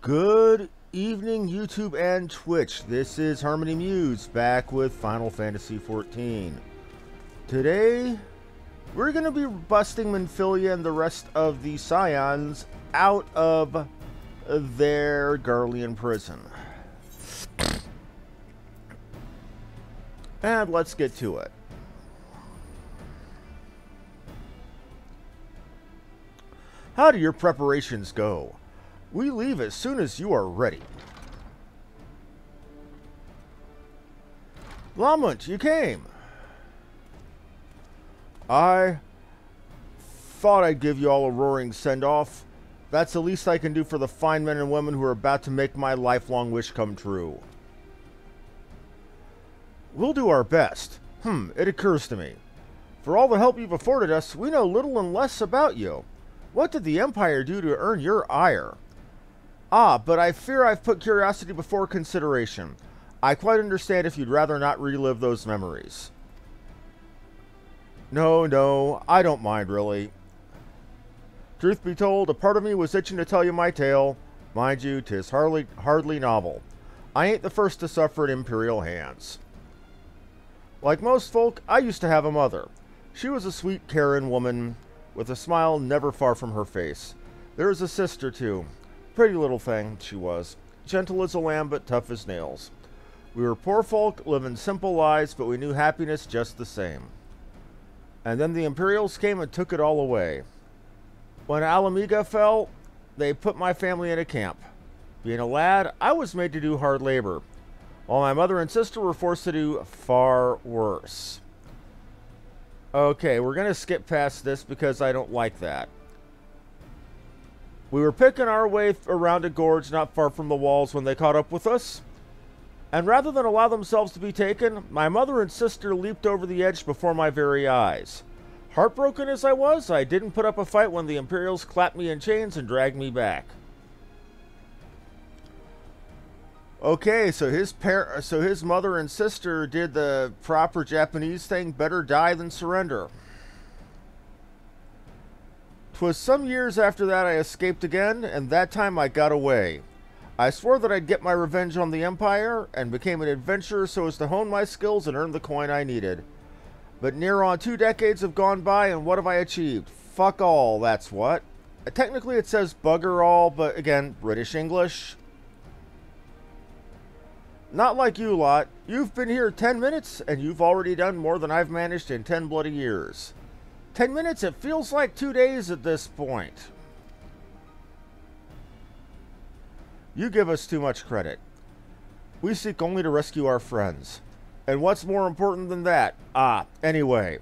Good evening, YouTube and Twitch. This is Harmony Muse back with Final Fantasy XIV. Today, we're going to be busting Minfilia and the rest of the Scions out of their Garlean prison. And let's get to it. How do your preparations go? We leave as soon as you are ready. Lamont, you came. I thought I'd give you all a roaring send-off. That's the least I can do for the fine men and women who are about to make my lifelong wish come true. We'll do our best. It occurs to me. For all the help you've afforded us, we know little and less about you. What did the Empire do to earn your ire? But I fear I've put curiosity before consideration. I quite understand if you'd rather not relive those memories. No, I don't mind, really. Truth be told, a part of me was itching to tell you my tale. Mind you, 'tis hardly novel. I ain't the first to suffer at Imperial hands. Like most folk, I used to have a mother. She was a sweet, caring woman, with a smile never far from her face. There was a sister, too. Pretty little thing, she was. Gentle as a lamb, but tough as nails. We were poor folk, living simple lives, but we knew happiness just the same. And then the Imperials came and took it all away. When Alamiga fell, they put my family in a camp. Being a lad, I was made to do hard labor, while my mother and sister were forced to do far worse. Okay, we're going to skip past this because I don't like that. We were picking our way around a gorge not far from the walls when they caught up with us. And rather than allow themselves to be taken, my mother and sister leaped over the edge before my very eyes. Heartbroken as I was, I didn't put up a fight when the Imperials clapped me in chains and dragged me back. Okay, so his mother and sister did the proper Japanese thing, better die than surrender. 'Twas some years after that I escaped again, and that time I got away. I swore that I'd get my revenge on the Empire, and became an adventurer so as to hone my skills and earn the coin I needed. But near on 2 decades have gone by, and what have I achieved? Fuck all, that's what. Technically it says bugger all, but again, British English. Not like you lot. You've been here 10 minutes, and you've already done more than I've managed in 10 bloody years. 10 minutes, it feels like 2 days at this point. You give us too much credit. We seek only to rescue our friends. And what's more important than that? Anyway.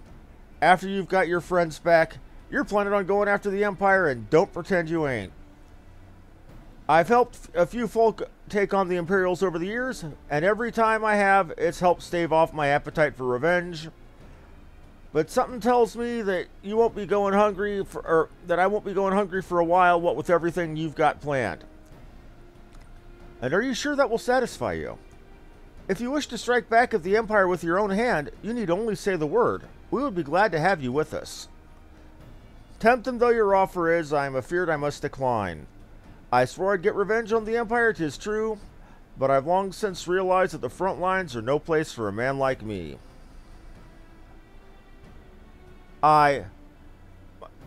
After you've got your friends back, you're planning on going after the Empire, and don't pretend you ain't. I've helped a few folk take on the Imperials over the years, and every time I have, it's helped stave off my appetite for revenge. But something tells me that you won't be going hungry that I won't be going hungry for a while, what with everything you've got planned. And are you sure that will satisfy you? If you wish to strike back at the Empire with your own hand, you need only say the word. We would be glad to have you with us. Tempting though your offer is, I am afeard I must decline. I swore I'd get revenge on the Empire, 'tis true, but I've long since realized that the front lines are no place for a man like me.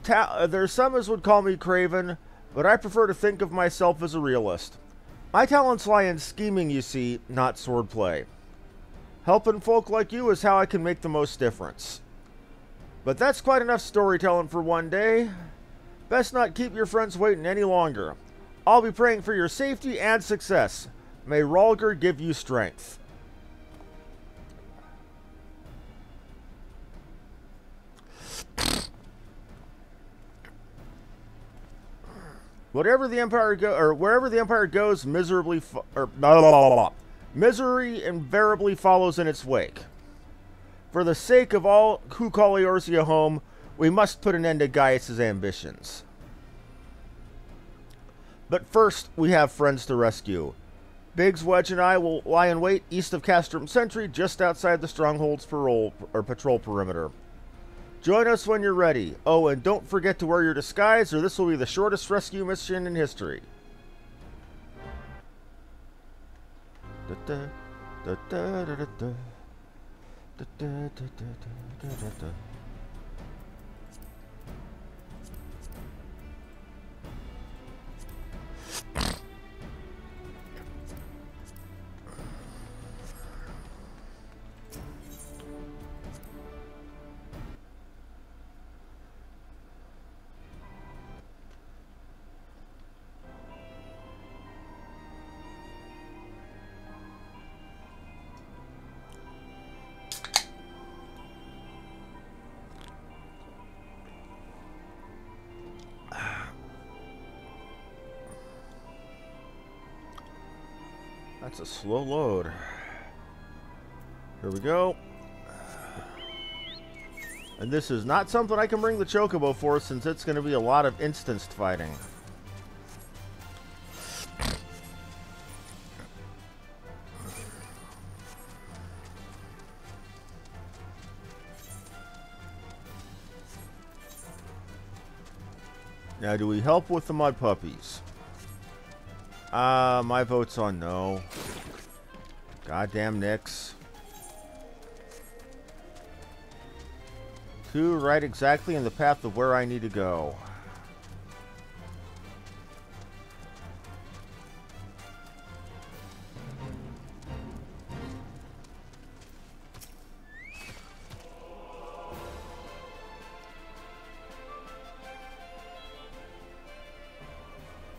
There's some as would call me craven, but I prefer to think of myself as a realist. My talents lie in scheming, you see, not swordplay. Helping folk like you is how I can make the most difference. But that's quite enough storytelling for one day. Best not keep your friends waiting any longer. I'll be praying for your safety and success. May Rhalgr give you strength. Wherever the Empire goes, misery invariably follows in its wake. For the sake of all who call Eorzea home, we must put an end to Gaius' ambitions. But first, we have friends to rescue. Biggs, Wedge, and I will lie in wait east of Castrum Centri, just outside the Stronghold's patrol perimeter. Join us when you're ready. Oh, and don't forget to wear your disguise, or this will be the shortest rescue mission in history. Da, da, da, da, da, da, da. Da, da, da, da, da, da, da. That's a slow load. Here we go. And this is not something I can bring the Chocobo for, since it's going to be a lot of instanced fighting. Now, do we help with the mud puppies? My vote's on no. Goddamn Nix. 2 right exactly in the path of where I need to go.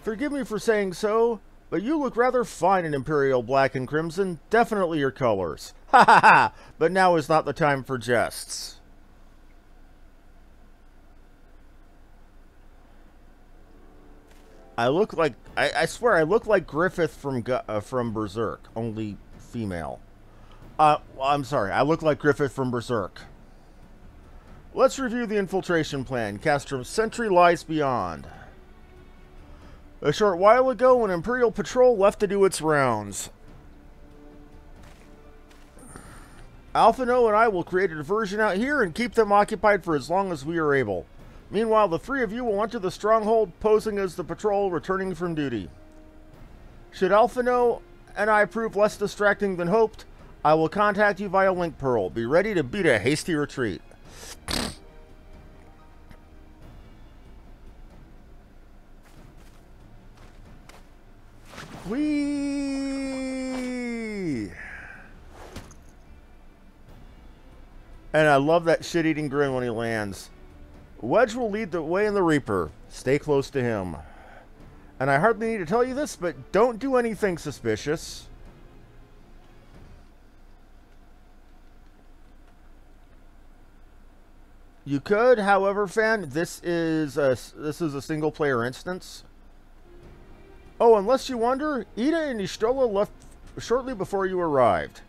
Forgive me for saying so, but you look rather fine in Imperial Black and Crimson. Definitely your colors. Ha ha ha! But now is not the time for jests. I look like... I swear, I look like Griffith from Berserk, only female. I'm sorry, I look like Griffith from Berserk. Let's review the infiltration plan. Castrum's Centri lies beyond. A short while ago, an Imperial patrol left to do its rounds. Alphino and I will create a diversion out here and keep them occupied for as long as we are able. Meanwhile, the 3 of you will enter the stronghold, posing as the patrol returning from duty. Should Alphino and I prove less distracting than hoped, I will contact you via Link Pearl. Be ready to beat a hasty retreat. Whee! And I love that shit-eating grin when he lands. Wedge will lead the way in the Reaper. Stay close to him. And I hardly need to tell you this, but don't do anything suspicious. You could, however, fan, this is a single-player instance. Oh, unless you wonder, Ida and Istrola left shortly before you arrived.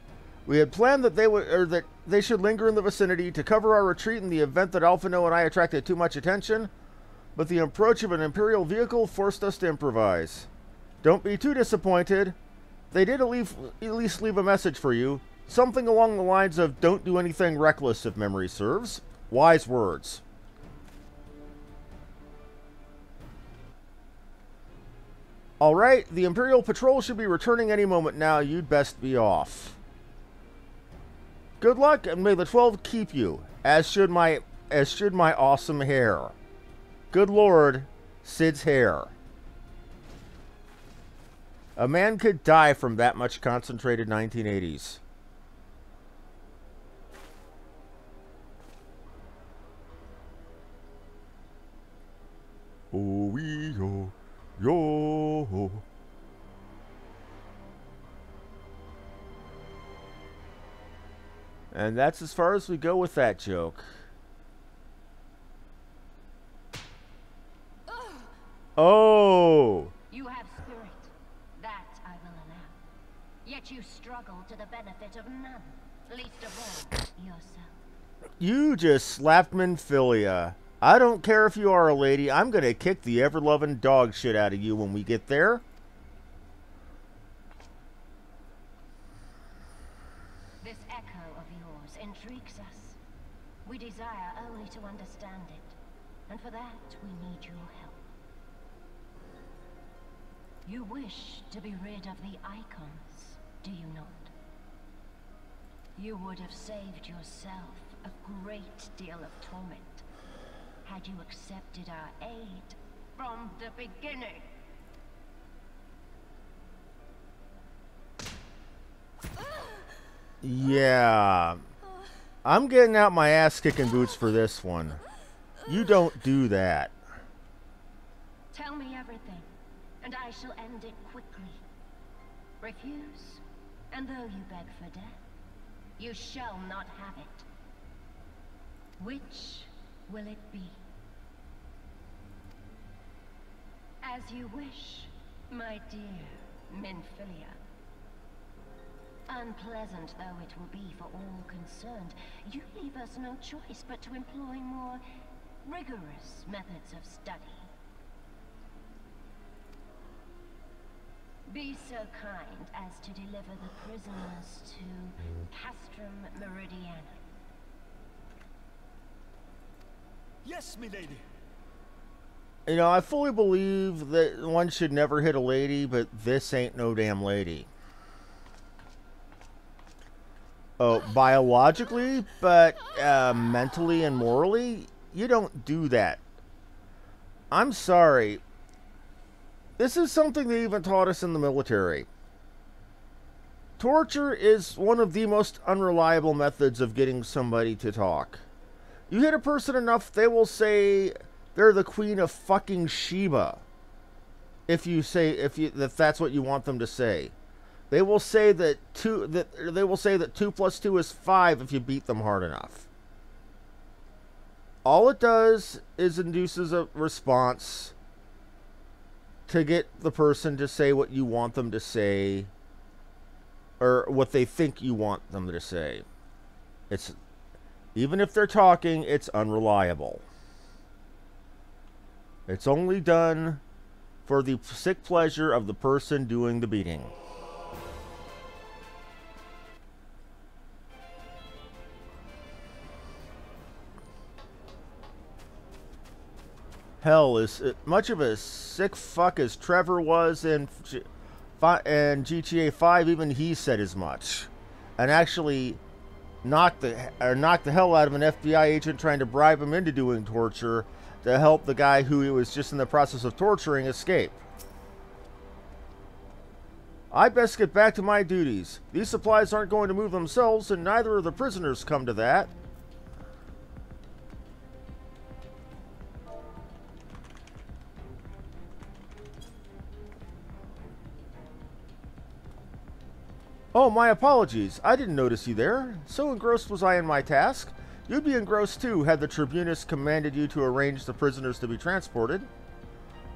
We had planned that they should linger in the vicinity to cover our retreat in the event that Alphino and I attracted too much attention, but the approach of an Imperial vehicle forced us to improvise. Don't be too disappointed. They did at least leave a message for you, something along the lines of "Don't do anything reckless," if memory serves. Wise words. Alright, the Imperial Patrol should be returning any moment now. You'd best be off. Good luck, and may the 12 keep you, as should my awesome hair. Good Lord, Sid's hair. A man could die from that much concentrated 1980s. Oh, yo, yo. And that's as far as we go with that joke. Oh! You have spirit. That I will allow. Yet you struggle to the benefit of none, least of all yourself. You just slapped Minfilia. I don't care if you are a lady. I'm gonna kick the ever-loving dog shit out of you when we get there. This echo of yours intrigues us. We desire only to understand it, and for that we need your help. You wish to be rid of the icons. do you not? You would have saved yourself a great deal of torment had you accepted our aid from the beginning. Yeah. I'm getting out my ass-kicking boots for this one. You don't do that. Tell me everything, and I shall end it quickly. Refuse, and though you beg for death, you shall not have it. Which will it be? As you wish, my dear Minfilia. Unpleasant though it will be for all concerned, you leave us no choice but to employ more rigorous methods of study. Be so kind as to deliver the prisoners to Castrum Meridiana. Yes, milady. You know, I fully believe that one should never hit a lady, but this ain't no damn lady. Oh, biologically, but mentally and morally, you don't do that. I'm sorry. This is something they even taught us in the military. Torture is one of the most unreliable methods of getting somebody to talk. You hit a person enough, they will say they're the queen of fucking Sheba. If that's what you want them to say. They will say that 2 + 2 is 5 if you beat them hard enough. All it does is induces a response to get the person to say what you want them to say, or what they think you want them to say. It's, even if they're talking, it's unreliable. It's only done for the sick pleasure of the person doing the beating. Hell, as much of a sick fuck as Trevor was in GTA 5, even he said as much. And actually knocked the hell out of an FBI agent trying to bribe him into doing torture to help the guy who he was just in the process of torturing escape. I best get back to my duties. These supplies aren't going to move themselves, and neither of the prisoners come to that. Oh, my apologies. I didn't notice you there. So engrossed was I in my task. You'd be engrossed too had the Tribunus commanded you to arrange the prisoners to be transported.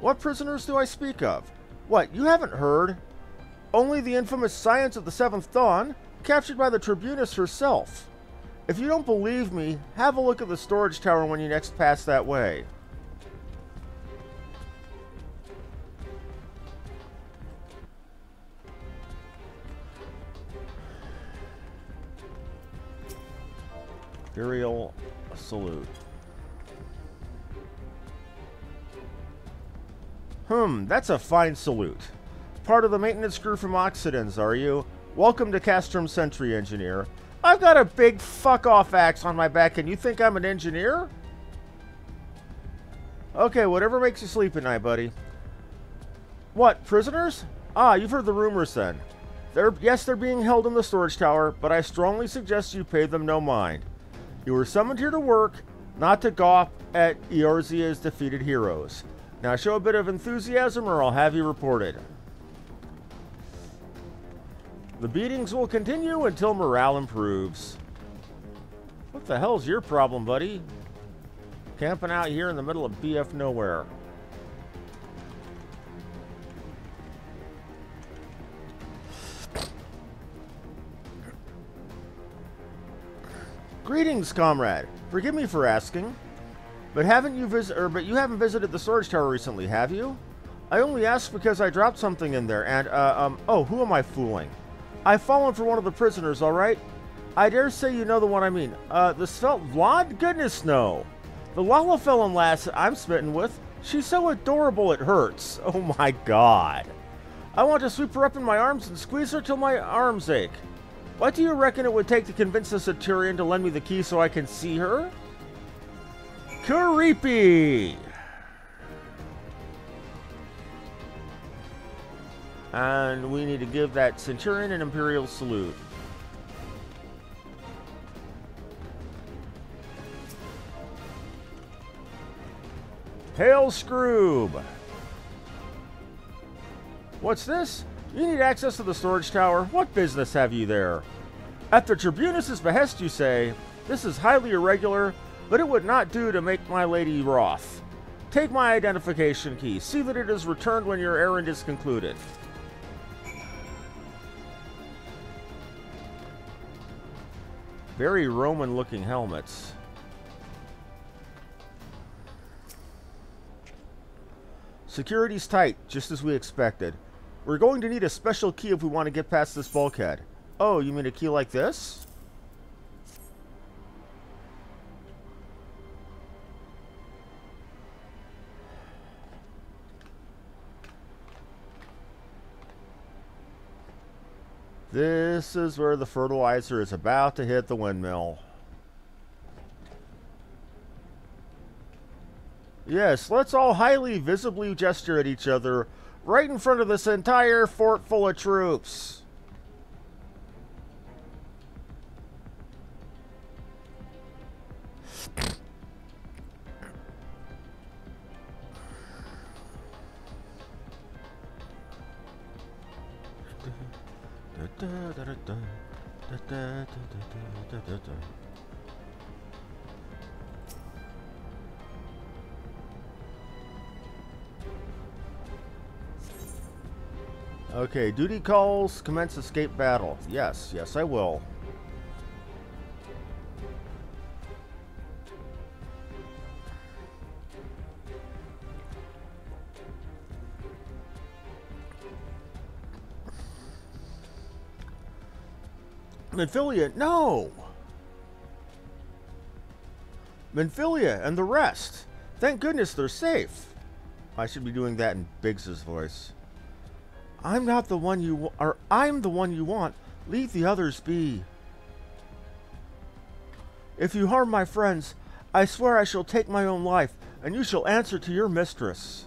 What prisoners do I speak of? What, you haven't heard? Only the infamous Science of the Seventh Dawn, captured by the Tribunus herself. If you don't believe me, have a look at the storage tower when you next pass that way. Imperial salute. That's a fine salute. Part of the maintenance crew from Occidens, are you? Welcome to Castrum Centri, engineer. I've got a big fuck-off axe on my back, and you think I'm an engineer? Okay, whatever makes you sleep at night, buddy. What, prisoners? Ah, you've heard the rumors then. Yes, they're being held in the storage tower, but I strongly suggest you pay them no mind. You were summoned here to work, not to gawp at Eorzea's defeated heroes. Now show a bit of enthusiasm or I'll have you reported. The beatings will continue until morale improves. What the hell's your problem, buddy? Camping out here in the middle of BF nowhere. Greetings, comrade. Forgive me for asking, but you haven't visited the storage tower recently, have you? I only asked because I dropped something in there, and oh, who am I fooling? I've fallen for one of the prisoners, all right? I dare say you know the one I mean. The svelte blonde? Goodness, no. The Lalafellin lass I'm smitten with. She's so adorable it hurts. Oh my god. I want to sweep her up in my arms and squeeze her till my arms ache. What do you reckon it would take to convince the Centurion to lend me the key so I can see her? Creepy! And we need to give that Centurion an Imperial salute. Hail Scroob! What's this? You need access to the storage tower? What business have you there? At the Tribunus's behest, you say? This is highly irregular, but it would not do to make my lady wroth. Take my identification key. See that it is returned when your errand is concluded. Very Roman-looking helmets. Security's tight, just as we expected. We're going to need a special key if we want to get past this bulkhead. Oh, you mean a key like this? This is where the fertilizer is about to hit the windmill. Yes, let's all highly visibly gesture at each other right in front of this entire fort full of troops. Okay, duty calls, commence escape battle. Yes, yes I will. Menphilia, no! Menphilia and the rest. Thank goodness they're safe. I should be doing that in Biggs's voice. I'm not the one you I'm the one you want. Leave the others be. If you harm my friends, I swear I shall take my own life, and you shall answer to your mistress.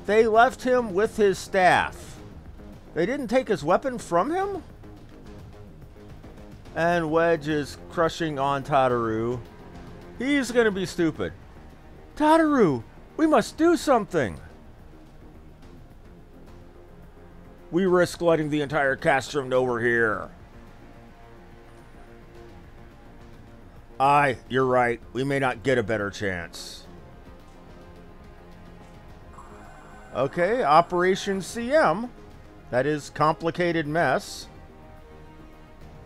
They left him with his staff. They didn't take his weapon from him? And Wedge is crushing on Tataru. He's gonna be stupid. Tataru, we must do something. We risk letting the entire Castrum know we're here. Aye, you're right. We may not get a better chance. Okay, Operation CM. That is complicated mess.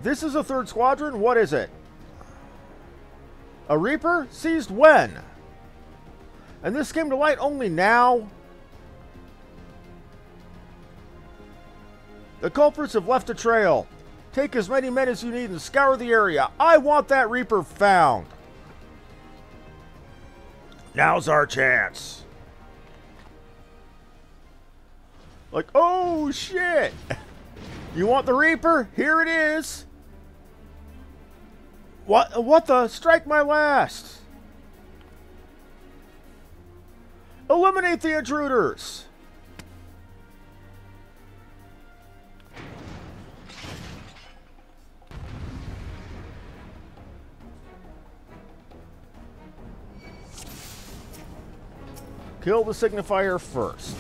This is a third squadron? What is it? A Reaper? Seized when? And this came to light only now? The culprits have left a trail. Take as many men as you need and scour the area. I want that Reaper found. Now's our chance. Like, oh shit! You want the Reaper? Here it is! What the? Strike my last! Eliminate the intruders! Kill the signifier first.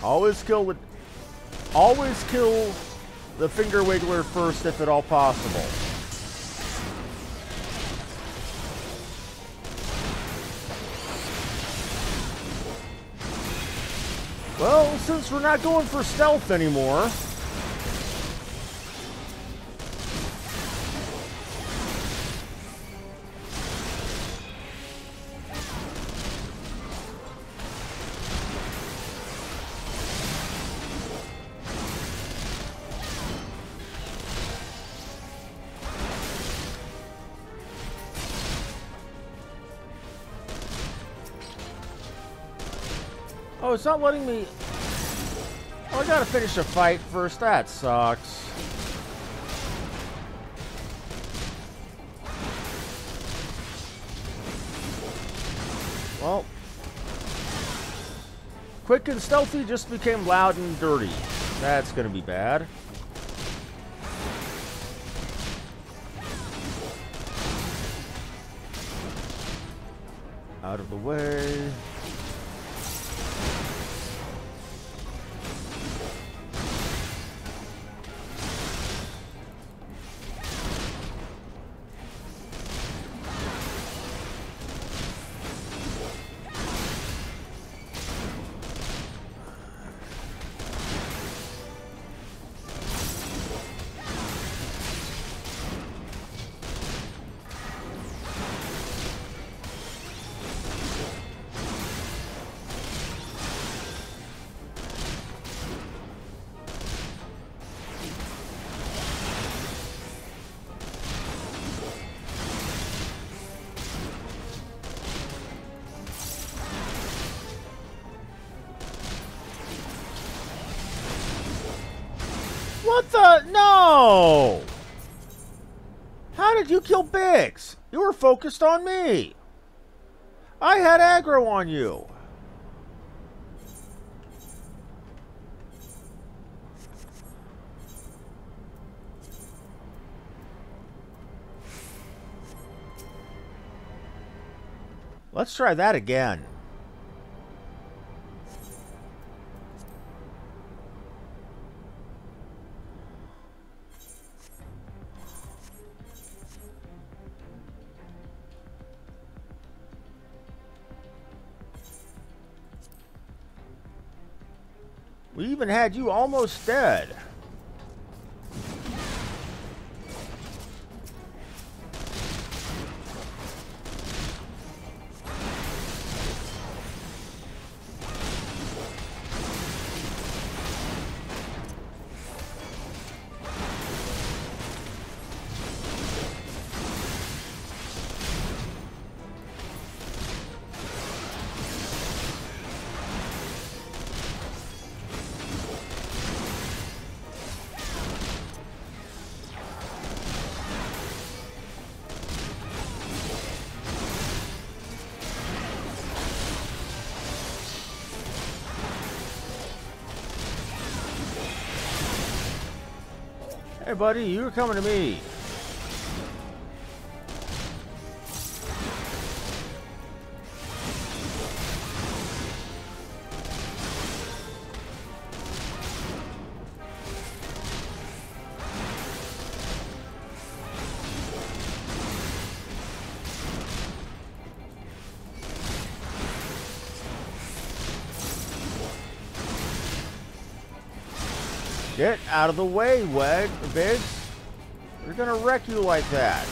Always kill the finger wiggler first if at all possible. Well, since we're not going for stealth anymore, Oh, it's not letting me... Oh, I gotta finish a fight first. That sucks. Well... Quick and stealthy just became loud and dirty. That's gonna be bad. Out of the way. What the? No! How did you kill Biggs? You were focused on me. I had aggro on you. Let's try that again. We even had you almost dead. Hey, buddy, you were coming to me. Get out of the way, Biggs. We're gonna wreck you like that.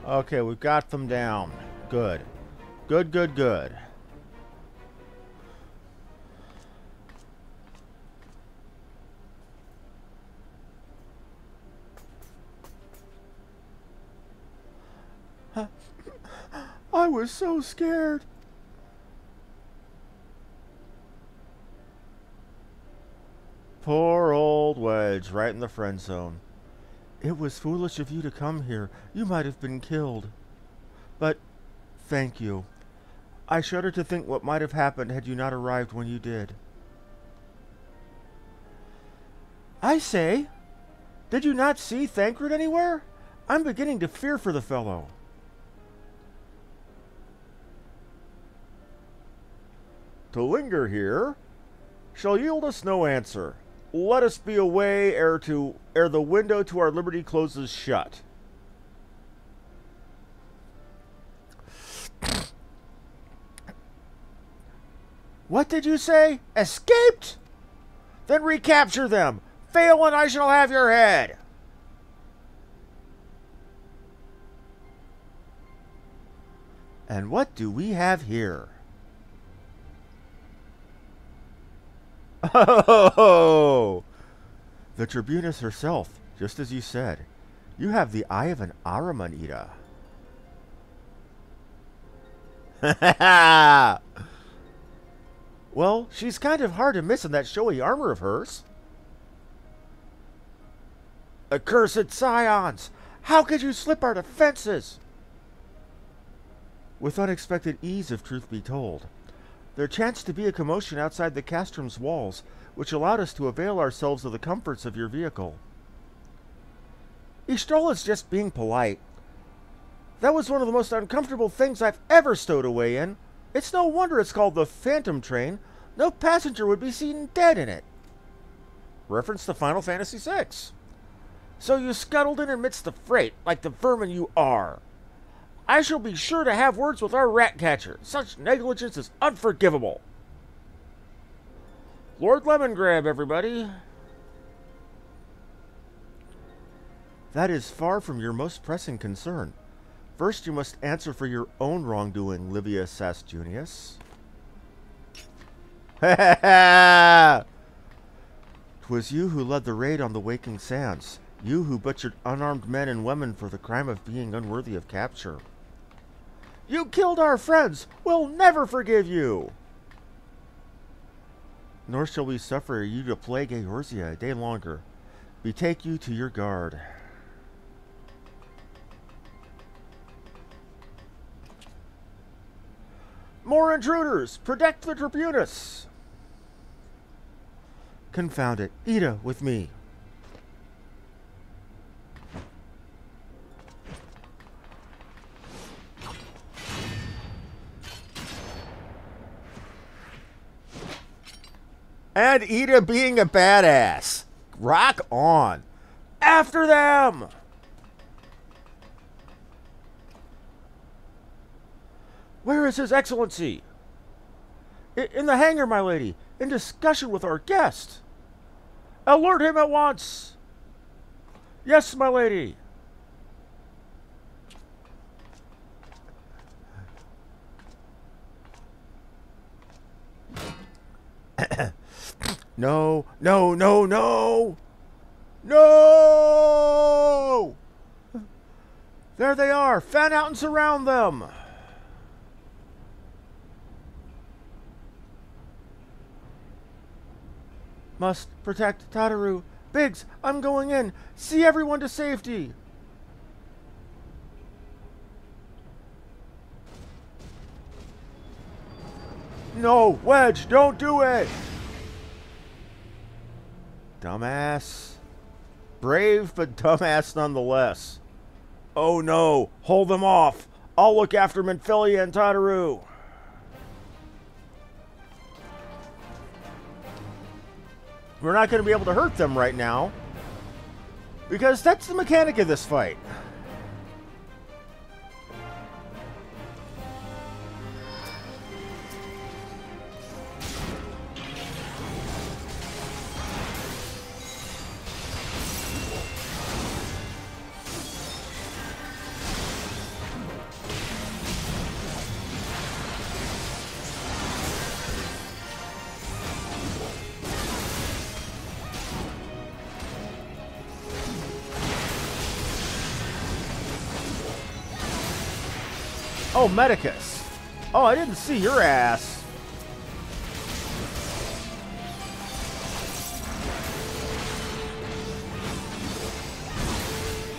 Okay, we've got them down. Good. Good, good, good. I was so scared. Poor old Wedge, right in the friend zone. It was foolish of you to come here. You might have been killed. But, thank you. I shudder to think what might have happened had you not arrived when you did. I say, did you not see Thancred anywhere? I'm beginning to fear for the fellow. To linger here shall yield us no answer. Let us be away ere the window to our liberty closes shut. What did you say? Escaped? Then recapture them. Fail and I shall have your head. And what do we have here? Oh! The Tribunus herself, just as you said. You have the eye of an Aramanita. Well, she's kind of hard to miss in that showy armor of hers. Accursed scions! How could you slip our defenses? With unexpected ease, if truth be told. There chanced to be a commotion outside the Castrum's walls, which allowed us to avail ourselves of the comforts of your vehicle. Estrol is just being polite. That was one of the most uncomfortable things I've ever stowed away in. It's no wonder it's called the Phantom Train. No passenger would be seen dead in it. Reference to Final Fantasy VI. So you scuttled in amidst the freight, like the vermin you are. I shall be sure to have words with our rat catcher. Such negligence is unforgivable. Lord Lemongrab, everybody. That is far from your most pressing concern. First, you must answer for your own wrongdoing, Livia Sasjunius. Ha ha ha! 'Twas you who led the raid on the Waking Sands. You who butchered unarmed men and women for the crime of being unworthy of capture. You killed our friends! We'll never forgive you! Nor shall we suffer you to plague Eorzea a day longer. Betake you to your guard. More intruders! Protect the Tribunus! Confound it. Ida, with me. And Ida being a badass. Rock on. After them! Where is His Excellency? In the hangar, my lady. In discussion with our guest. Alert him at once. Yes, my lady. No, no, no, no! No! There they are! Fan out and surround them! Must protect Tataru. Biggs, I'm going in. See everyone to safety. No, Wedge, don't do it! Dumbass. Brave, but dumbass nonetheless. Oh no, hold them off. I'll look after Minfilia and Tataru. We're not going to be able to hurt them right now, because that's the mechanic of this fight. Oh, Medicus. Oh, I didn't see your ass.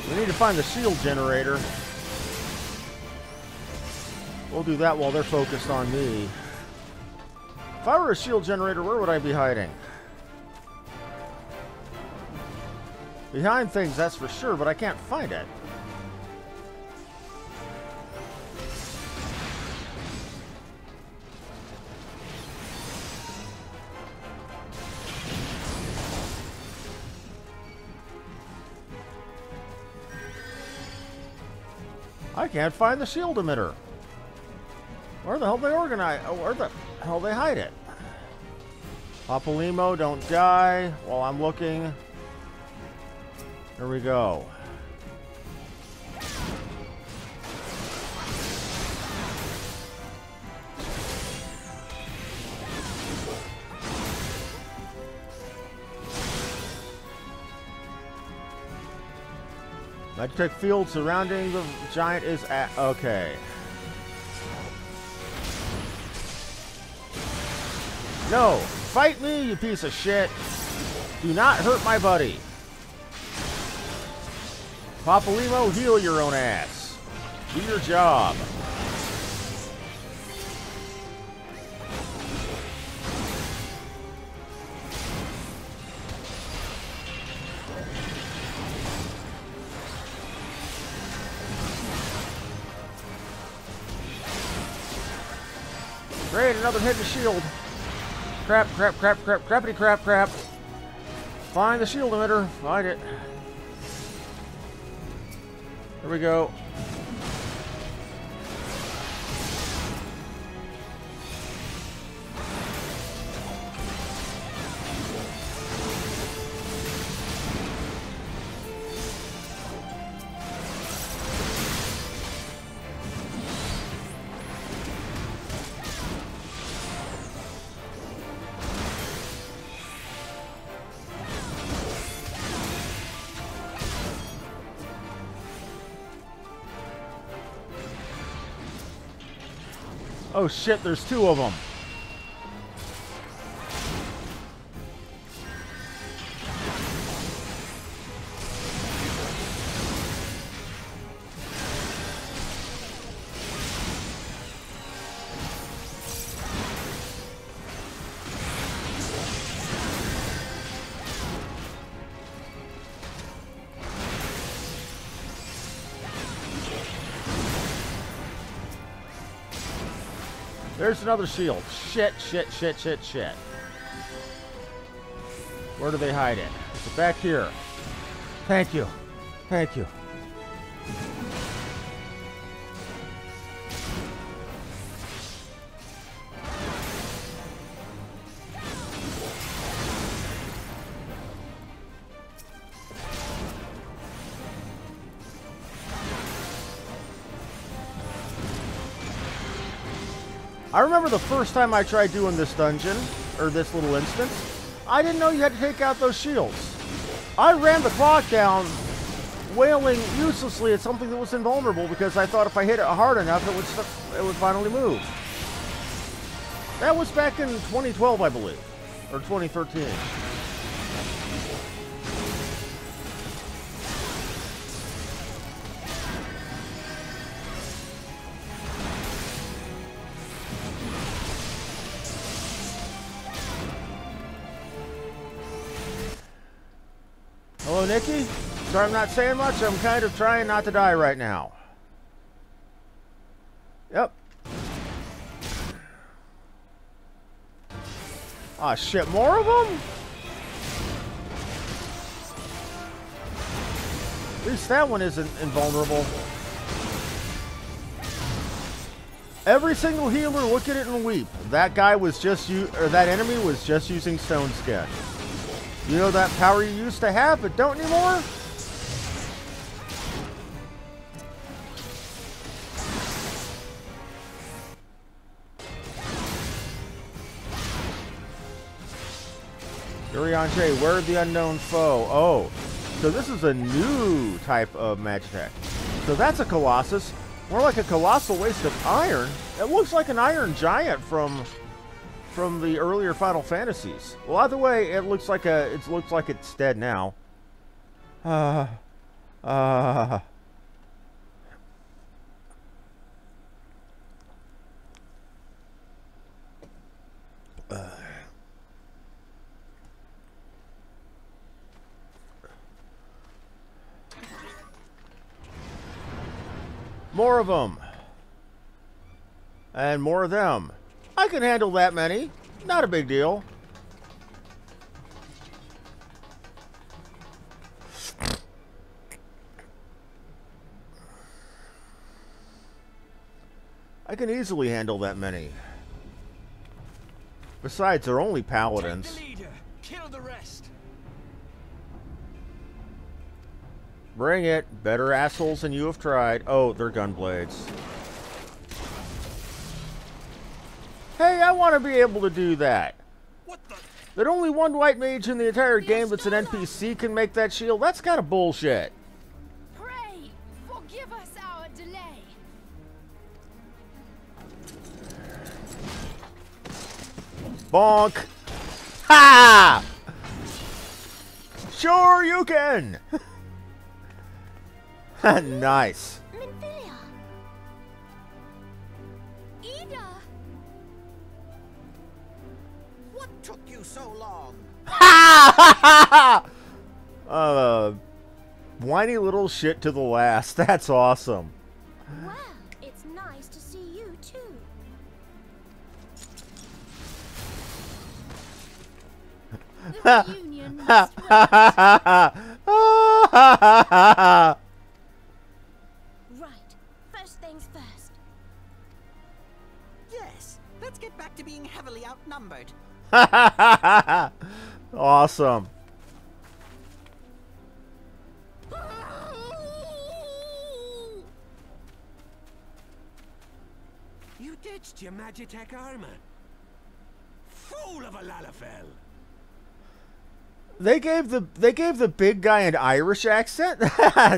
We need to find the shield generator. We'll do that while they're focused on me. If I were a shield generator, where would I be hiding? Behind things, that's for sure, but I can't find it. I can't find the shield emitter. Where the hell they organize? Where the hell they hide it? Papalymo, don't die while I'm looking. There we go. Magitech field surrounding the giant is at... Okay. No! Fight me, you piece of shit! Do not hurt my buddy! Papalymo, heal your own ass. Do your job. Great, another hit to shield. Crap, crap, crap, crap, crappity crap, crap. Find the shield emitter. Find it. Here we go. Oh shit, there's two of them. There's another shield. Shit, shit, shit, shit, shit. Where do they hide it? It's back here. Thank you. Thank you. I remember the first time I tried doing this dungeon, or this little instance, I didn't know you had to take out those shields. I ran the clock down, wailing uselessly at something that was invulnerable because I thought if I hit it hard enough, it would finally move. That was back in 2012, I believe, or 2013. Hello, Nikki. Sorry I'm not saying much. I'm kind of trying not to die right now. Yep. Ah, shit. More of them? At least that one isn't invulnerable. Every single healer look at it and weep. That guy was just that enemy was just using stone skin. You know that power you used to have, but don't anymore? Yurian J, where'd the unknown foe? Oh, so this is a new type of Magitech. So that's a Colossus. More like a colossal waste of iron. It looks like an iron giant from the earlier Final Fantasies. Well, either way, it looks like it's dead now. More of them. And more of them. I can handle that many. Not a big deal. I can easily handle that many. Besides, they're only Take paladins. the leader. Kill the rest. Bring it. Better assholes than you have tried. Oh, they're gunblades. Hey, I want to be able to do that. What the? That only one white mage in the entire game that's an NPC can make that shield? That's kind of bullshit. Pray, forgive us our delay. Bonk. Ha! Sure you can. Nice. Minfilia. Ida. What took you so long? Whiny little shit to the last. That's awesome. Well, it's nice to see you too. The reunion must wait. Right, first things first. Yes, let's get back to being heavily outnumbered. Awesome. You ditched your Magitech armor. Fool of a Lalafell. They gave the big guy an Irish accent?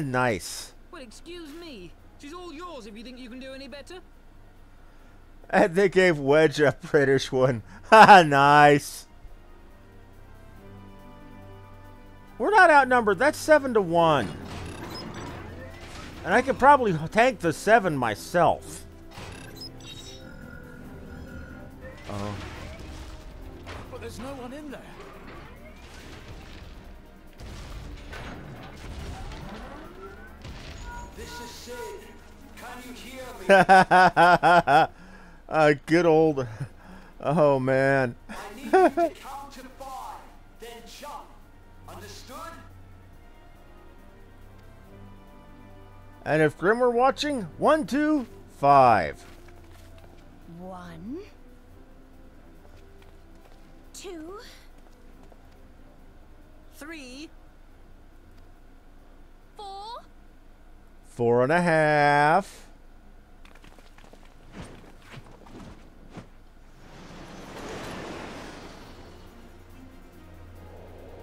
Nice. Well, excuse me. She's all yours if you think you can do any better. And they gave Wedge a British one. Nice. We're not outnumbered. That's 7-1. And I could probably tank the 7 myself. Oh. But there's no one in there. This is Sid. Can you hear me? Good old... Oh, man. I need you to count to 5, then jump. Understood? And if Grim were watching, 1, 2, 5. 1, 2, 3, 4. 4.5.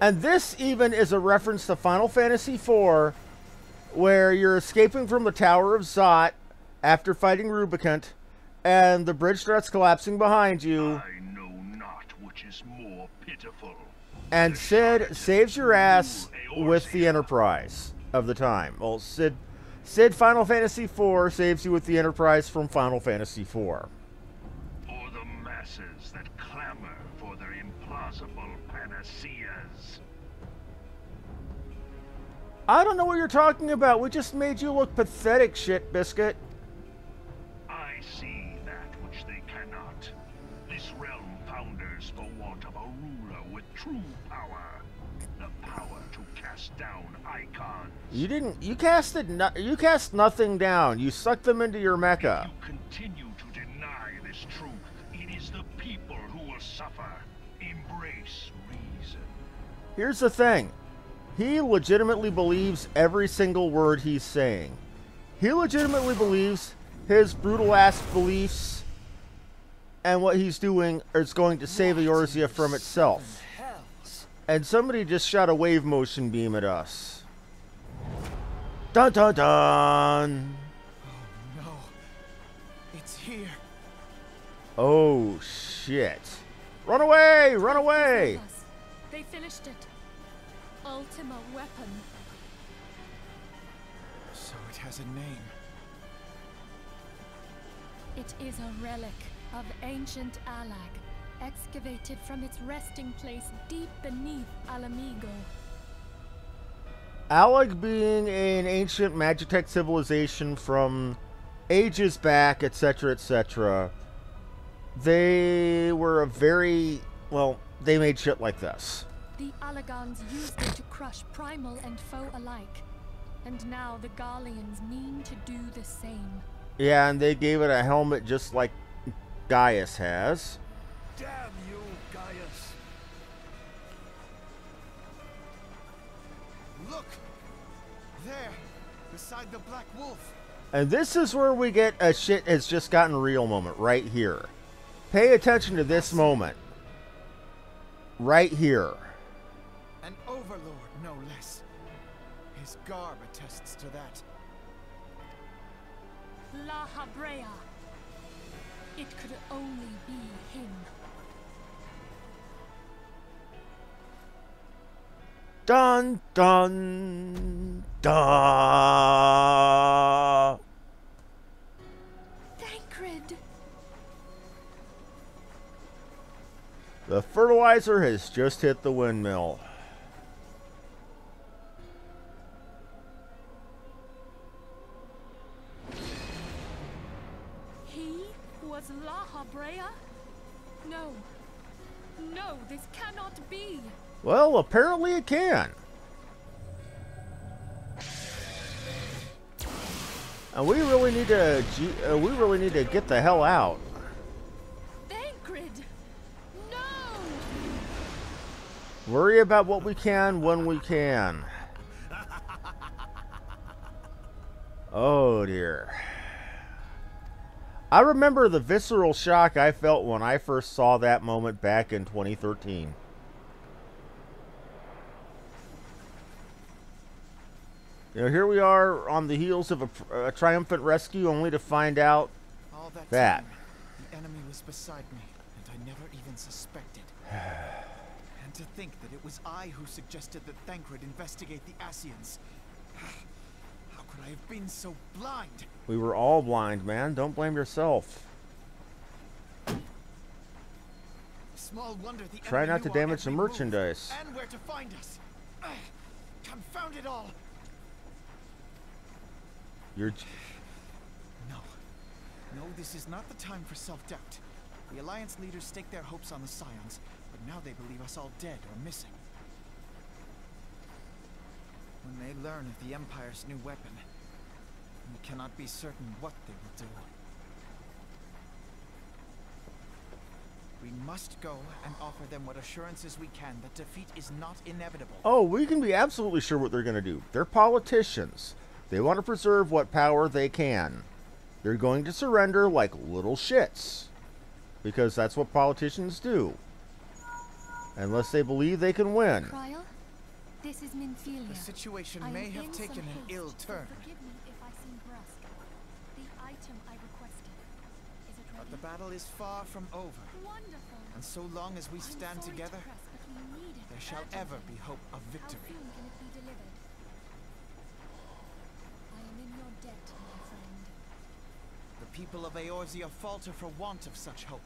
And this even is a reference to Final Fantasy IV, where you're escaping from the Tower of Zot after fighting Rubicant, and the bridge starts collapsing behind you. I know not which is more pitiful. And Sid saves your ass with the Enterprise of the time. Well, Sid Final Fantasy IV saves you with the Enterprise from Final Fantasy IV. Or the masses that clamor for their implausible panaceas. I don't know what you're talking about. We just made you look pathetic, shit biscuit. I see that which they cannot. This realm founders for want of a ruler with true power. The power to cast down icons. You didn't. You you cast nothing down. You sucked them into your mecha. If you continue to deny this truth, it is the people who will suffer. Embrace reason. Here's the thing. He legitimately believes every single word he's saying. He legitimately believes his brutal-ass beliefs and what he's doing is going to save Eorzea from itself. And somebody just shot a wave motion beam at us. Dun dun dun! No. It's here. Oh shit. Run away! Run away! They finished it. Ultima weapon. So it has a name. It is a relic of ancient Alag, excavated from its resting place deep beneath Alamigo. Alag being an ancient Magitech civilization from ages back, etc., etc. They were a very... well, they made shit like this. The Alagons used it to crush primal and foe alike. And now the Garleans mean to do the same. Yeah, and they gave it a helmet just like Gaius has. Damn you! Gaius. Look! There! Beside the Black Wolf! And this is where we get a shit has just gotten real moment, right here. Pay attention to this moment. Right here. An overlord, no less. His garb attests to that. La Habrea. It could only be him. Dun dun dun. Thancred. The fertilizer has just hit the windmill. He was La Habrea? No. No, this cannot be. Well, apparently it can. And we really need to get the hell out. Thancred! No! Worry about what we can when we can. Oh dear. I remember the visceral shock I felt when I first saw that moment back in 2013. You know, here we are on the heels of a triumphant rescue, only to find out All that that. time, the enemy was beside me, and I never even suspected. And to think that it was I who suggested that Thancred investigate the Asians. How could I have been so blind? We were all blind, man. Don't blame yourself. Small wonder the Try enemy not to knew our damage the every move, merchandise. and where to find us. Confound it all! You're... No. No, this is not the time for self-doubt. The Alliance leaders stake their hopes on the Scions, but now they believe us all dead or missing. When they learn of the Empire's new weapon, we cannot be certain what they will do. We must go and offer them what assurances we can that defeat is not inevitable. Oh, we can be absolutely sure what they're going to do. They're politicians. They want to preserve what power they can. They're going to surrender like little shits. Because that's what politicians do. Unless they believe they can win. Cryle, this is Minfilia. The situation I may am have in taken some an haste, ill so turn, forgive me if I seem brusque. The item I requested, is it but ready? the battle is far from over. Wonderful. And so long as we I'm stand sorry to together, press, but we need it there shall urgently. ever be hope of How victory. soon can it be delivered? I am in your debt, my friend. The people of Eorzea falter for want of such hope.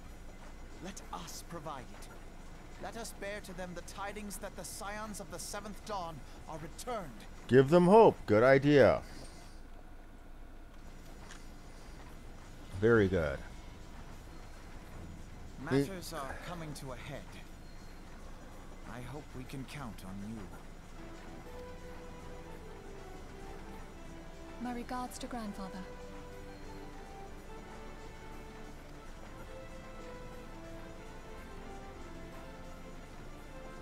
Let us provide it. Let us bear to them the tidings that the Scions of the Seventh Dawn are returned. Give them hope. Good idea. Very good. Matters are coming to a head. I hope we can count on you. My regards to grandfather.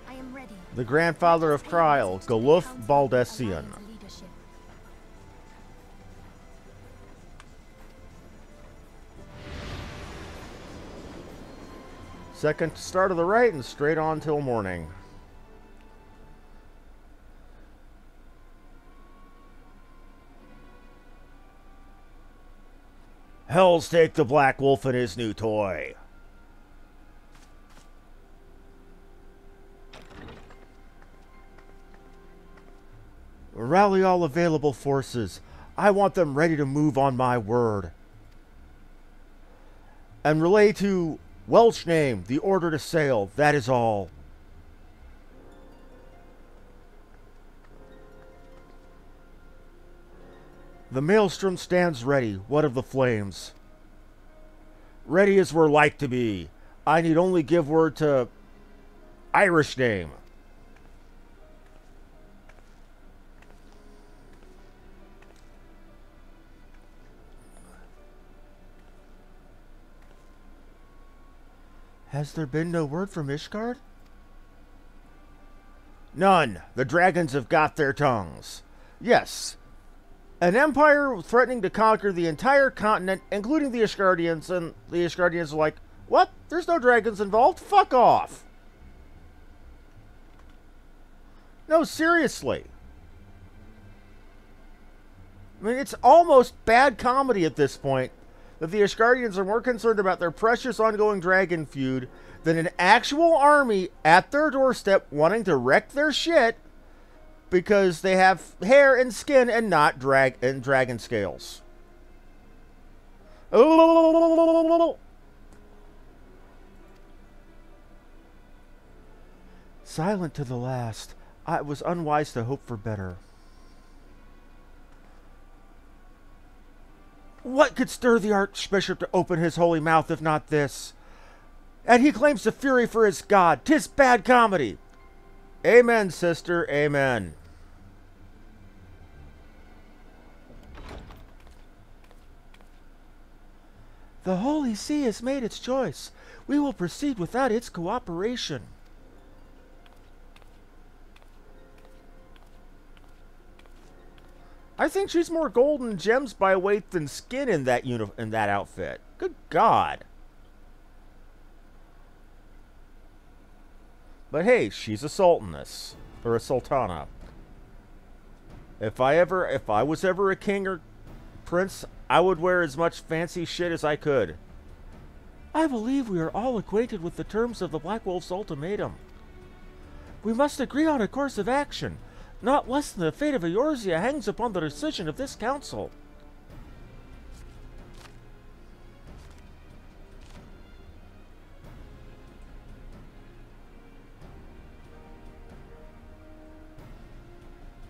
I am ready. The grandfather of Cryle, Galuf Baldessian. Leadership. Second start of the right and straight on till morning. Hell's take the Black Wolf and his new toy. Rally all available forces. I want them ready to move on my word. And relay to Welsh name the order to sail. That is all. The maelstrom stands ready. What of the flames? Ready as we're like to be. I need only give word to Irish name. Has there been no word from Ishgard? None. The dragons have got their tongues. Yes. An empire threatening to conquer the entire continent, including the Ishgardians, and the Ishgardians are like, what? There's no dragons involved? Fuck off. No, seriously. I mean, it's almost bad comedy at this point that the Ishgardians are more concerned about their precious ongoing dragon feud than an actual army at their doorstep wanting to wreck their shit because they have hair and skin and not dragon scales. Silent to the last, I was unwise to hope for better. What could stir the Archbishop to open his holy mouth if not this? And he claims the fury for his god. 'Tis bad comedy. Amen, sister, amen. The Holy See has made its choice. We will proceed without its cooperation. I think she's more gold and gems by weight than skin in that outfit. Good God. But hey, she's a sultaness or a sultana. If I was ever a king or prince, I would wear as much fancy shit as I could. I believe we are all acquainted with the terms of the Black Wolf's ultimatum. We must agree on a course of action. Not less than the fate of Eorzea hangs upon the decision of this council.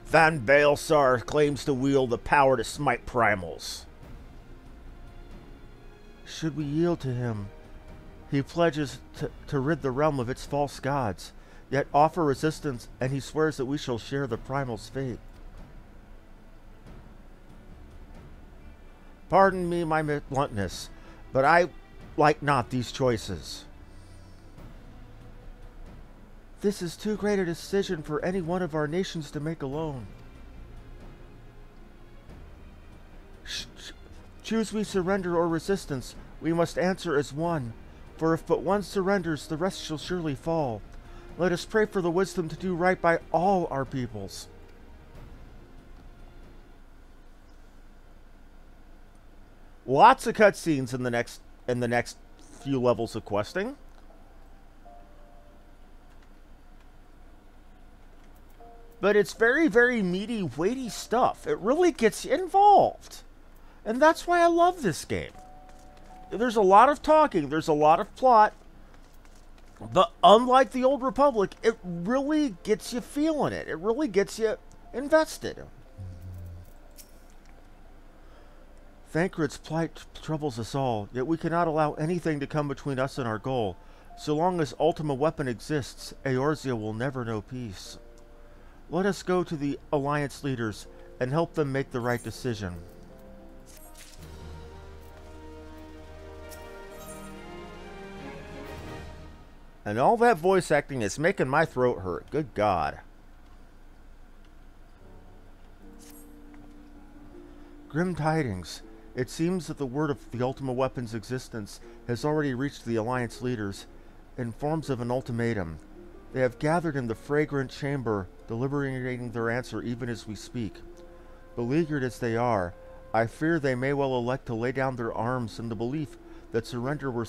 Van Baelsar claims to wield the power to smite primals. Should we yield to him? He pledges to rid the realm of its false gods. Yet offer resistance, and he swears that we shall share the primal's fate. Pardon me my bluntness, but I like not these choices. This is too great a decision for any one of our nations to make alone. Choose we surrender or resistance, we must answer as one, for if but one surrenders, the rest shall surely fall. Let us pray for the wisdom to do right by all our peoples. Lots of cutscenes in the next few levels of questing. But it's very, very meaty, weighty stuff. It really gets you involved. And that's why I love this game. There's a lot of talking, there's a lot of plot. But unlike the Old Republic, it really gets you feeling it. It really gets you invested. Thancred's plight troubles us all, yet we cannot allow anything to come between us and our goal. So long as Ultima Weapon exists, Eorzea will never know peace. Let us go to the Alliance leaders and help them make the right decision. And all that voice acting is making my throat hurt. Good God. Grim tidings. It seems that the word of the Ultima Weapon's existence has already reached the Alliance leaders in forms of an ultimatum. They have gathered in the fragrant chamber, deliberating their answer even as we speak. Beleaguered as they are, I fear they may well elect to lay down their arms in the belief that surrender will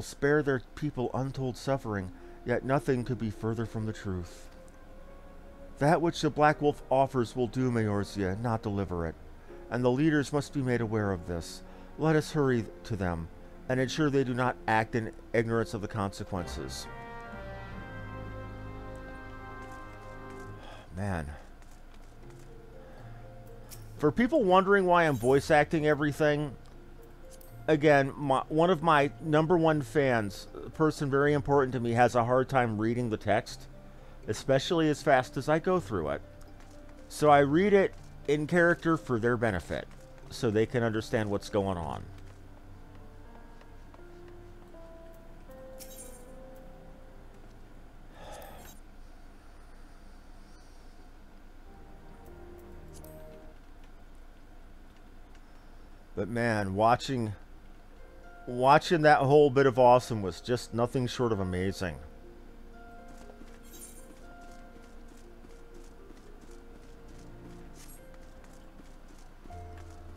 spare their people untold suffering, yet nothing could be further from the truth. That which the Black Wolf offers will doom Eorzea, not deliver it, and the leaders must be made aware of this. Let us hurry to them, and ensure they do not act in ignorance of the consequences. Man. For people wondering why I'm voice acting everything, again, one of my #1 fans, a person very important to me, has a hard time reading the text, especially as fast as I go through it. So I read it in character for their benefit, so they can understand what's going on. But man, watching that whole bit of awesome was just nothing short of amazing.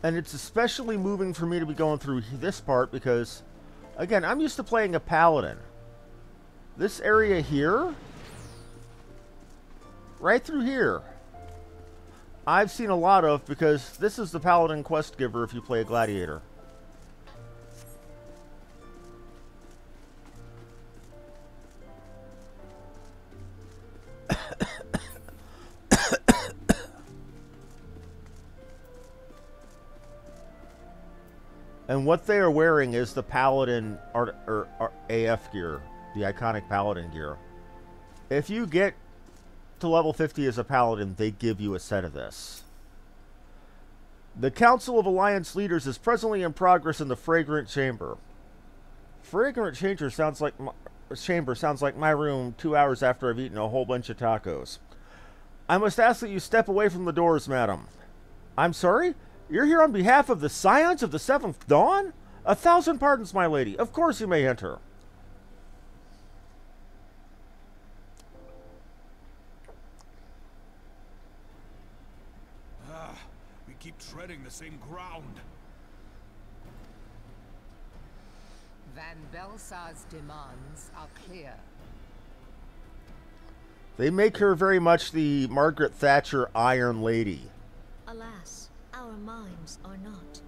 And it's especially moving for me to be going through this part because, again, I'm used to playing a paladin. This area here, right through here, I've seen a lot of because this is the paladin quest giver if you play a gladiator. And what they are wearing is the Paladin AF gear, the iconic Paladin gear. If you get to level 50 as a Paladin, they give you a set of this. The Council of Alliance Leaders is presently in progress in the Fragrant Chamber. Fragrant Chamber sounds like my room 2 hours after I've eaten a whole bunch of tacos. I must ask that you step away from the doors, madam. I'm sorry? You're here on behalf of the Scions of the Seventh Dawn? 1,000 pardons, my lady. Of course you may enter. We keep treading the same ground. Van Belsar's demands are clear. They make her very much the Margaret Thatcher Iron Lady. Alas, our minds are not.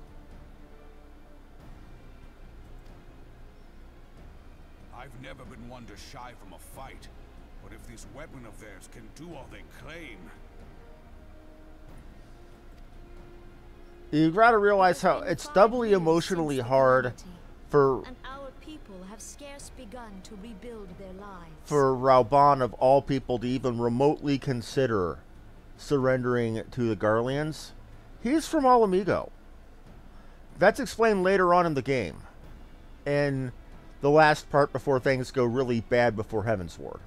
I've never been one to shy from a fight, but if this weapon of theirs can do all they claim... You gotta realize how it's doubly emotionally hard for... And our people have scarce begun to rebuild their lives. For Rauban of all people to even remotely consider surrendering to the Garleans. He's from Alamigo. That's explained later on in the game. In the last part before things go really bad before Heavensward.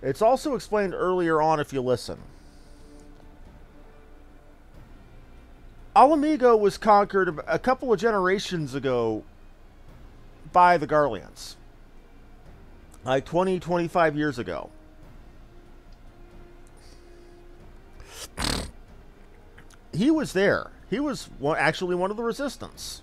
It's also explained earlier on if you listen. Alamigo was conquered a couple of generations ago by the Garleans. Like 20, 25 years ago. He was there. He was actually one of the resistance.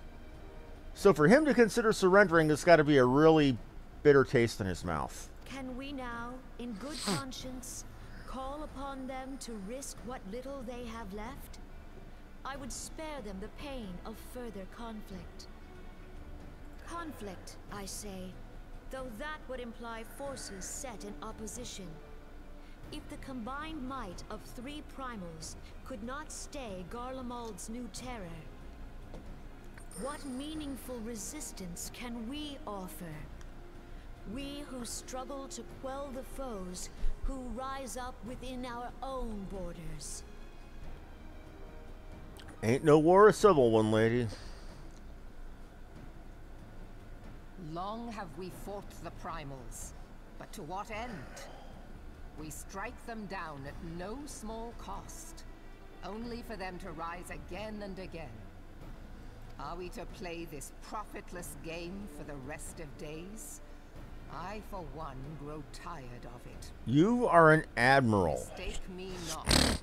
So for him to consider surrendering, there's got to be a really bitter taste in his mouth. Can we now, in good conscience, call upon them to risk what little they have left? I would spare them the pain of further conflict. Conflict, I say, though that would imply forces set in opposition. If the combined might of 3 primals could not stay Garlemald's new terror, what meaningful resistance can we offer? We who struggle to quell the foes who rise up within our own borders. Ain't no war a civil one, lady. Long have we fought the primals, but to what end? We strike them down at no small cost, only for them to rise again and again. Are we to play this profitless game for the rest of days? I, for one, grow tired of it. You are an admiral. Mistake me not.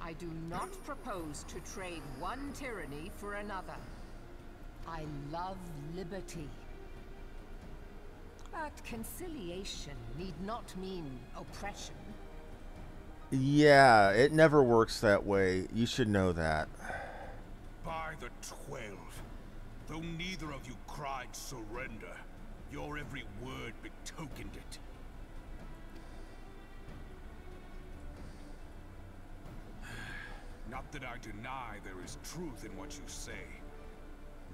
I do not propose to trade one tyranny for another. I love liberty. But conciliation need not mean oppression. Yeah, it never works that way. You should know that. By the 12, though neither of you cried surrender, your every word betokened it. Not that I deny there is truth in what you say,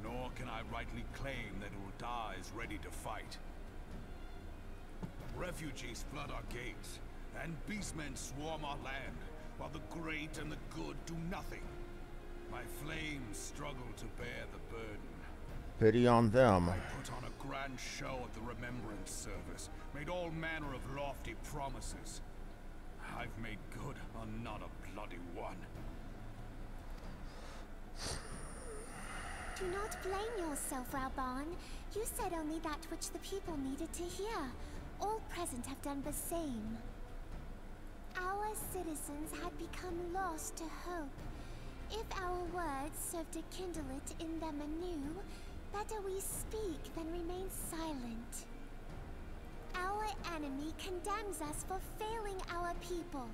nor can I rightly claim that Ul'dah is ready to fight. Refugees flood our gates, and beastmen swarm our land, while the great and the good do nothing. My flames struggle to bear the burden. Pity on them. I put on a grand show at the Remembrance Service, made all manner of lofty promises. I've made good on not a bloody one. Do not blame yourself, Raban. You said only that which the people needed to hear. All present have done the same. Our citizens had become lost to hope. If our words serve to kindle it in them anew, better we speak than remain silent. Our enemy condemns us for failing our people.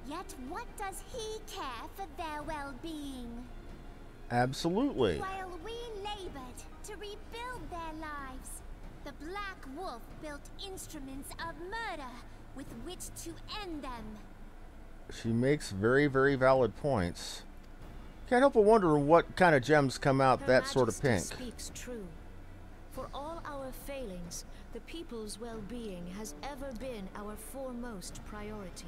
Yet what does he care for their well-being? Absolutely. While we labored to rebuild their lives, the Black Wolf built instruments of murder with which to end them. She makes very, very valid points. Can't help but wonder what kind of gems come out Her that sort of Majesty pink. Speaks true. For all our failings, the people's well-being has ever been our foremost priority.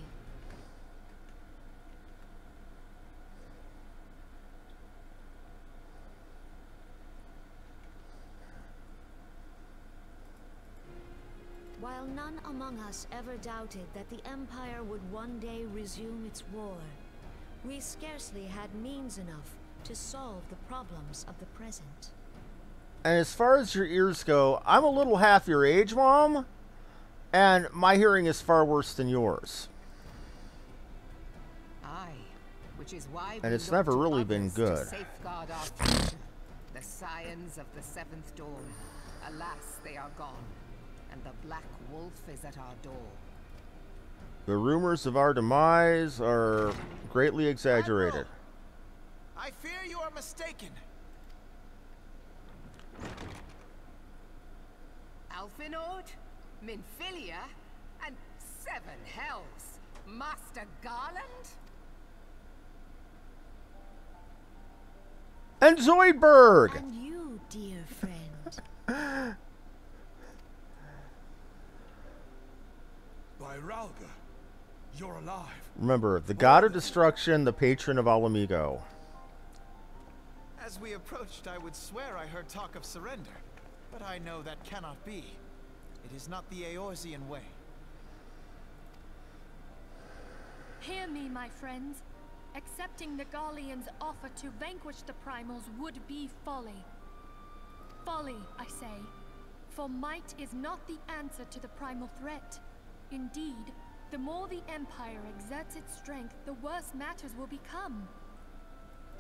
While none among us ever doubted that the Empire would one day resume its war, we scarcely had means enough to solve the problems of the present. And as far as your ears go, I'm a little half your age, Mom. And my hearing is far worse than yours. Aye, which is why And we it's look never to really been others good. to safeguard our future. The scions of the Seventh Dawn. Alas, they are gone. And the Black Wolf is at our door. The rumors of our demise are greatly exaggerated. I fear you are mistaken. Alphinaud, Minfilia, and Seven Hells. Master Garland? And Zoidberg! And you, dear friend. By Ralga, you're alive. Remember, the god of destruction, the patron of Alamigo. As we approached, I would swear I heard talk of surrender. But I know that cannot be. It is not the Eorzean way. Hear me, my friends. Accepting the Garleans' offer to vanquish the Primals would be folly. Folly, I say. For might is not the answer to the primal threat. Indeed, the more the Empire exerts its strength, the worse matters will become.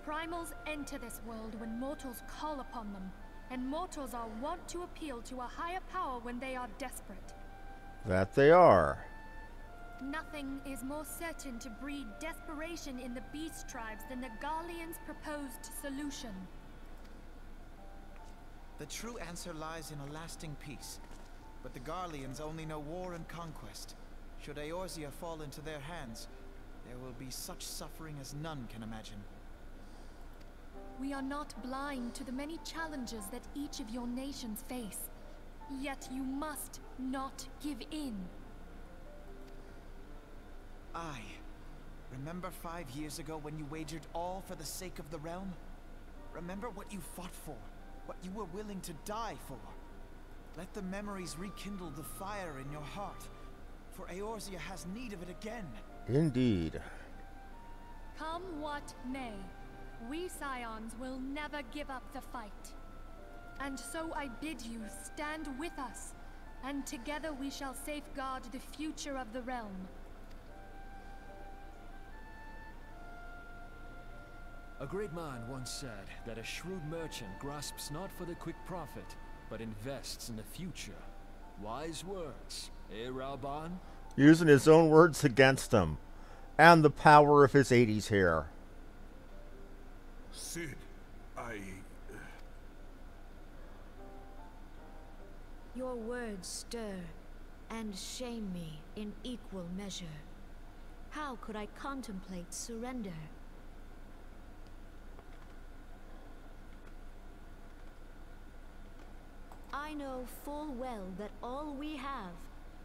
Primals enter this world when mortals call upon them, and mortals are wont to appeal to a higher power when they are desperate. That they are. Nothing is more certain to breed desperation in the beast tribes than the Garleans' proposed solution. The true answer lies in a lasting peace. But the Garleans only know war and conquest. Should Eorzea fall into their hands, there will be such suffering as none can imagine. We are not blind to the many challenges that each of your nations face. Yet you must not give in. Aye. Remember 5 years ago when you wagered all for the sake of the realm? Remember what you fought for, what you were willing to die for. Let the memories rekindle the fire in your heart, for Eorzea has need of it again. Indeed. Come what may, we Scions will never give up the fight. And so I bid you stand with us, and together we shall safeguard the future of the realm. A great man once said that a shrewd merchant grasps not for the quick profit, but invests in the future. Wise words, eh, Raban? Using his own words against him. And the power of his 80s hair. Sid, Your words stir and shame me in equal measure. How could I contemplate surrender? I know full well that all we have,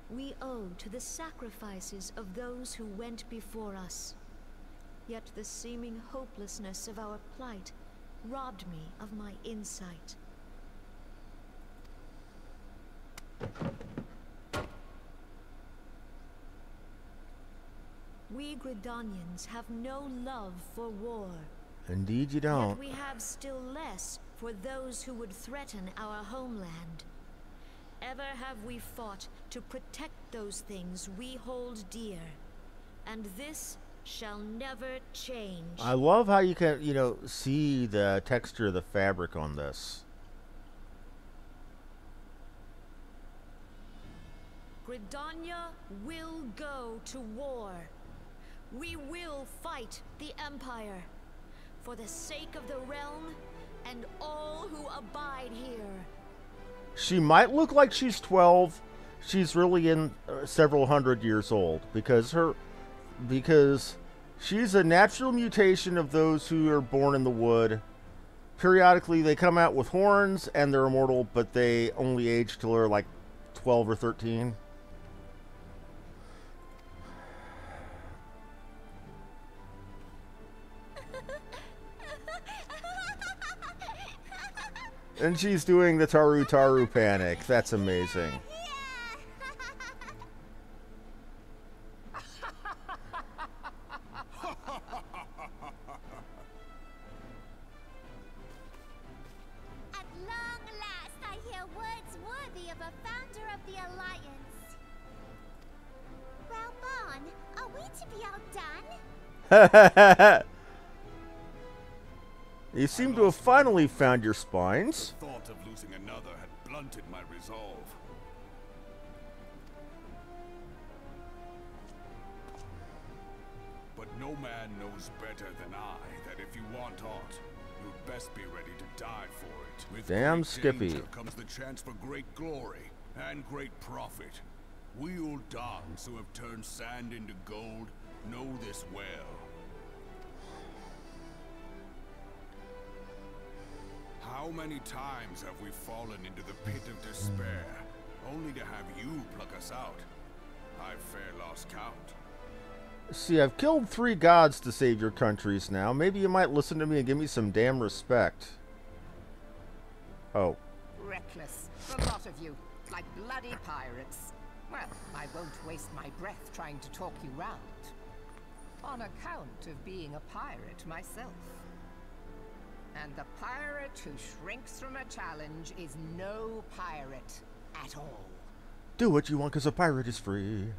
we owe to the sacrifices of those who went before us. Yet the seeming hopelessness of our plight robbed me of my insight. We Gridanians have no love for war. Indeed you don't. Yet we have still less for those who would threaten our homeland. Ever have we fought to protect those things we hold dear, and this shall never change. I love how you can, you know, see the texture of the fabric on this. Gridania will go to war. We will fight the Empire for the sake of the realm and all who abide here. She might look like she's 12. She's really in several hundred years old because she's a natural mutation of those who are born in the wood. Periodically, they come out with horns and they're immortal, but they only age till they're like 12 or 13. And she's doing the Taru Taru panic. That's amazing. At long last, I hear words worthy of a founder of the Alliance. Raubon, are we to be outdone? You seem to have finally found your spines. The thought of losing another had blunted my resolve. But no man knows better than I that if you want aught, you'd best be ready to die for it. With Damn great Skippy. danger comes the chance for great glory and great profit. We old dogs who have turned sand into gold know this well. How many times have we fallen into the pit of despair, only to have you pluck us out? I've fair lost count. See, I've killed 3 gods to save your countries now. Maybe you might listen to me and give me some damn respect. Oh. Reckless, the lot of you, like bloody pirates. Well, I won't waste my breath trying to talk you round. On account of being a pirate myself. And the pirate who shrinks from a challenge is no pirate at all. Do what you want because a pirate is free.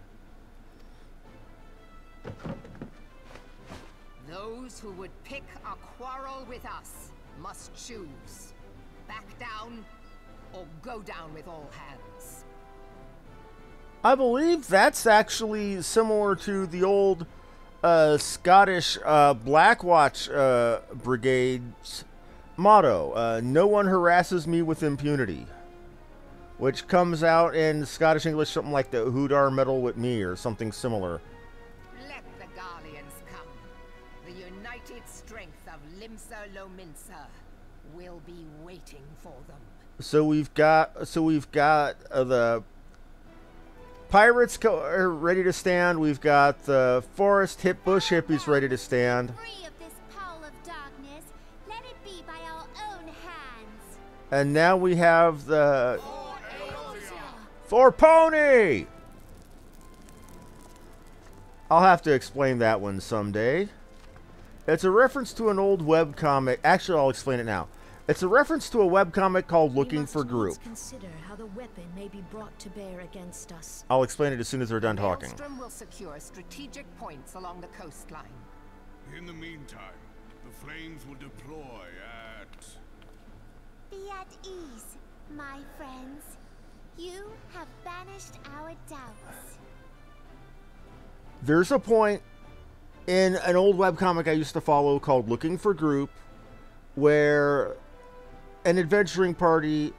Those who would pick a quarrel with us must choose. Back down or go down with all hands. I believe that's actually similar to the old Scottish Blackwatch Brigade's motto, no one harasses me with impunity, which comes out in Scottish English something like the Hudar meddle with me or something similar. Let the Garleans come. The united strength of Limsa Lominsa will be waiting for them. So we've got the pirates are ready to stand. We've got the forest bush hippies ready to stand. Free of this pall of darkness, let it be by our own hands. And now we have the For Pony! I'll have to explain that one someday. It's a reference to an old webcomic. Actually, I'll explain it now. It's a reference to a webcomic called Looking for Group. Consider how the weapon may be brought to bear against us. I'll explain it as soon as they're done talking. Maelstrom will secure strategic points along the coastline. In the meantime, the flames will deploy at... Be at ease, my friends. You have banished our doubts. There's a point in an old webcomic I used to follow called Looking for Group where an adventuring party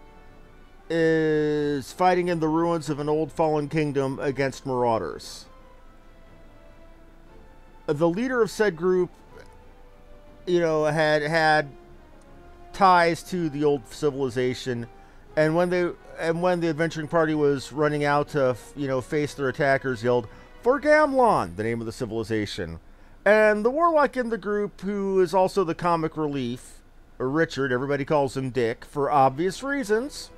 is fighting in the ruins of an old fallen kingdom against marauders. The leader of said group, you know, had ties to the old civilization, and when the adventuring party was running out to, you know, face their attackers, yelled, "For Gamlon," the name of the civilization. And the warlock in the group, who is also the comic relief, Richard, everybody calls him Dick for obvious reasons,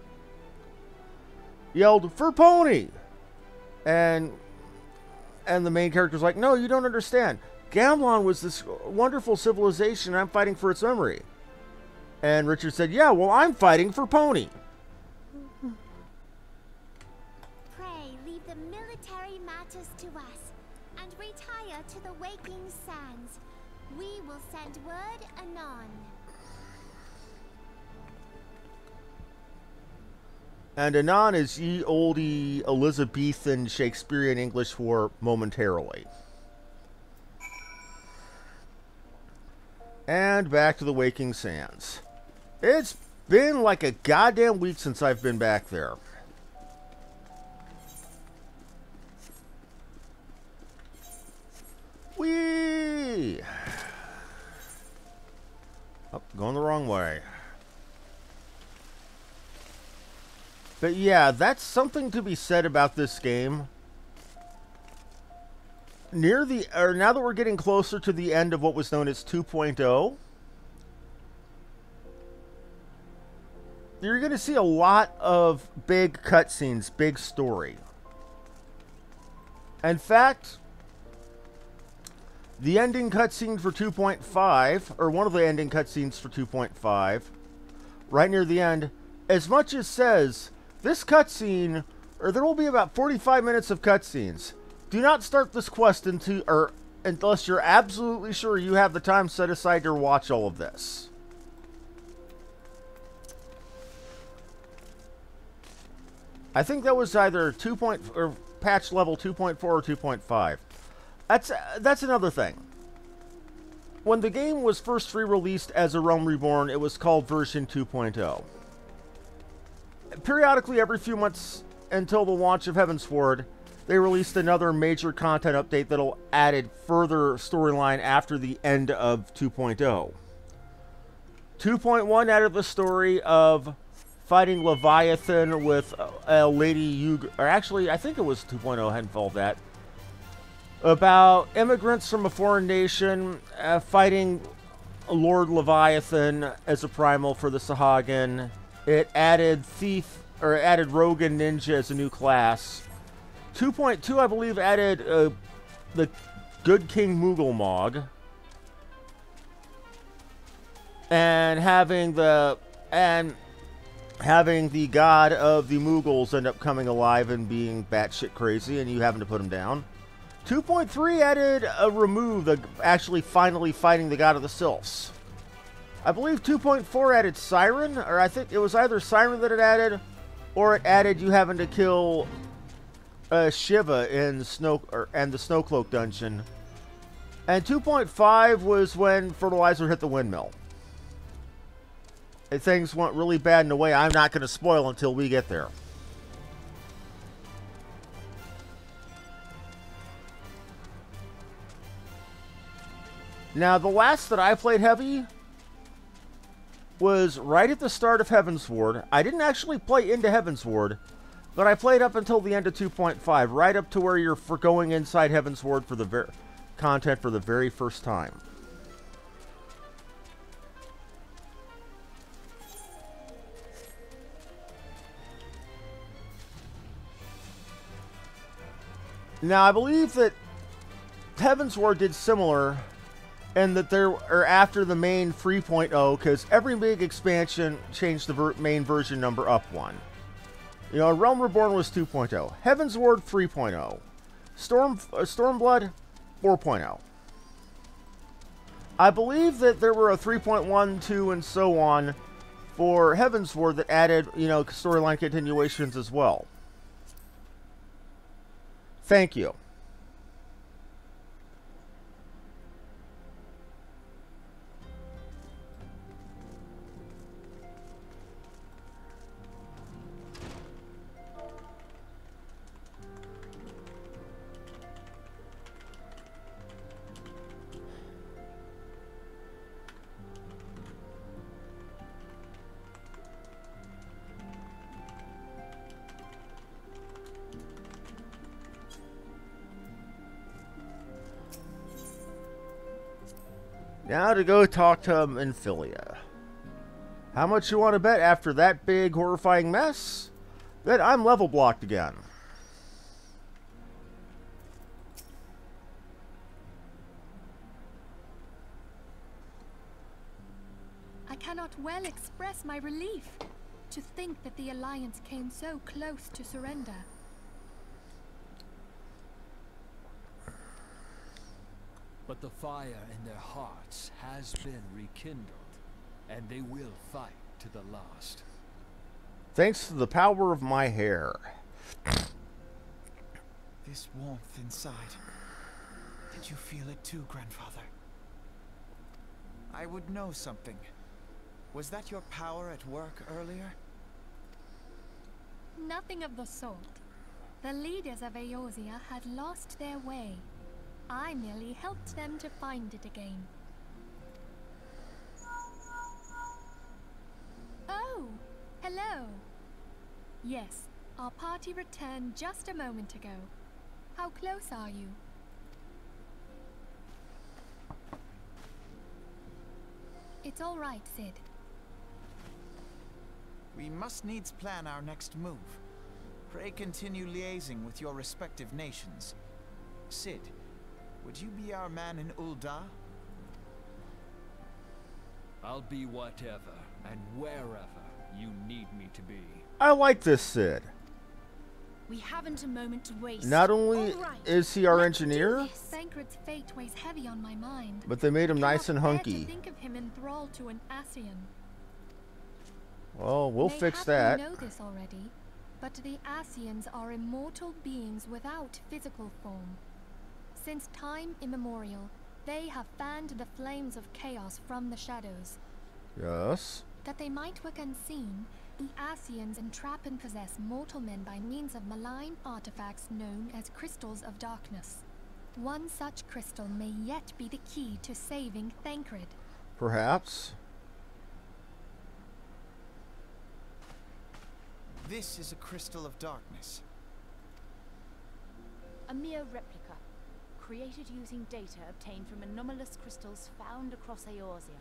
yelled, "For Pony!" And the main character's like, "No, you don't understand. Gamlon was this wonderful civilization. I'm fighting for its memory." And Richard said, yeah, well, I'm fighting for Pony. Pray leave the military matters to us, and retire to the waking sands. We will send word anon. And anon is ye olde Elizabethan Shakespearean English for momentarily. And back to the Waking Sands. It's been like a goddamn week since I've been back there. Whee! Oh, going the wrong way. But yeah, that's something to be said about this game. Now that we're getting closer to the end of what was known as 2.0, you're going to see a lot of big cutscenes, big story. In fact, the ending cutscene for 2.5, or one of the ending cutscenes for 2.5, right near the end, as much as says, this cutscene, or there will be about 45 minutes of cutscenes. Do not start this quest unless you're absolutely sure you have the time set aside to watch all of this. I think that was either patch level 2.4 or 2.5. That's another thing. When the game was first re-released as A Realm Reborn, it was called version 2.0. Periodically, every few months until the launch of Heavensward, they released another major content update that'll added further storyline after the end of 2.0. 2.1 added the story of fighting Leviathan with Lady Yug, or actually, I think it was 2.0 had involved that. About immigrants from a foreign nation fighting Lord Leviathan as a primal for the Sahagin. It added added Rogue and Ninja as a new class. 2.2, I believe, added the Good King Moogle and having the god of the Moogles end up coming alive and being batshit crazy, and you having to put him down. 2.3 added actually finally fighting the god of the Sylphs. I believe 2.4 added Siren, or I think it was either Siren that it added, or it added you having to kill Shiva in the Snowcloak dungeon. And 2.5 was when Fertilizer hit the windmill. And things went really bad in a way I'm not going to spoil until we get there. Now, the last that I played heavy was right at the start of Heavensward. I didn't actually play into Heavensward, but I played up until the end of 2.5, right up to where you're going inside Heavensward for the content for the very first time. Now, I believe that Heavensward did similar, and that after the main 3.0, because every big expansion changed the main version number up one. You know, Realm Reborn was 2.0, Heavensward 3.0, Stormblood 4.0. I believe that there were a 3.1, 2, and so on for Heavensward that added, you know, storyline continuations as well. Thank you. Now to go talk to Infilia. How much you want to bet after that big horrifying mess that I'm level blocked again? I cannot well express my relief. To think that the Alliance came so close to surrender. But the fire in their hearts has been rekindled, and they will fight to the last. Thanks to the power of my hair. This warmth inside. Did you feel it too, grandfather? I would know something. Was that your power at work earlier? Nothing of the sort. The leaders of Eorzea had lost their way. I merely helped them to find it again. Oh, hello. Yes, our party returned just a moment ago. How close are you? It's all right, Cid. We must needs plan our next move. Pray continue liaising with your respective nations. Cid, would you be our man in Ul'dah? I'll be whatever and wherever you need me to be. I like this Cid. We haven't a moment to waste. Not only is he our engineer, Thancred's fate weighs heavy on my mind. but they made him nice and hunky. To think of him enthralled to an Ascian. Well, we'll fix that. You know this already, but the Ascians are immortal beings without physical form. Since time immemorial, they have fanned the flames of chaos from the shadows. Yes. That they might work unseen, the Ascians entrap and possess mortal men by means of malign artifacts known as crystals of darkness. One such crystal may yet be the key to saving Thancred. Perhaps. This is a crystal of darkness. A mere replica, created using data obtained from anomalous crystals found across Eorzea.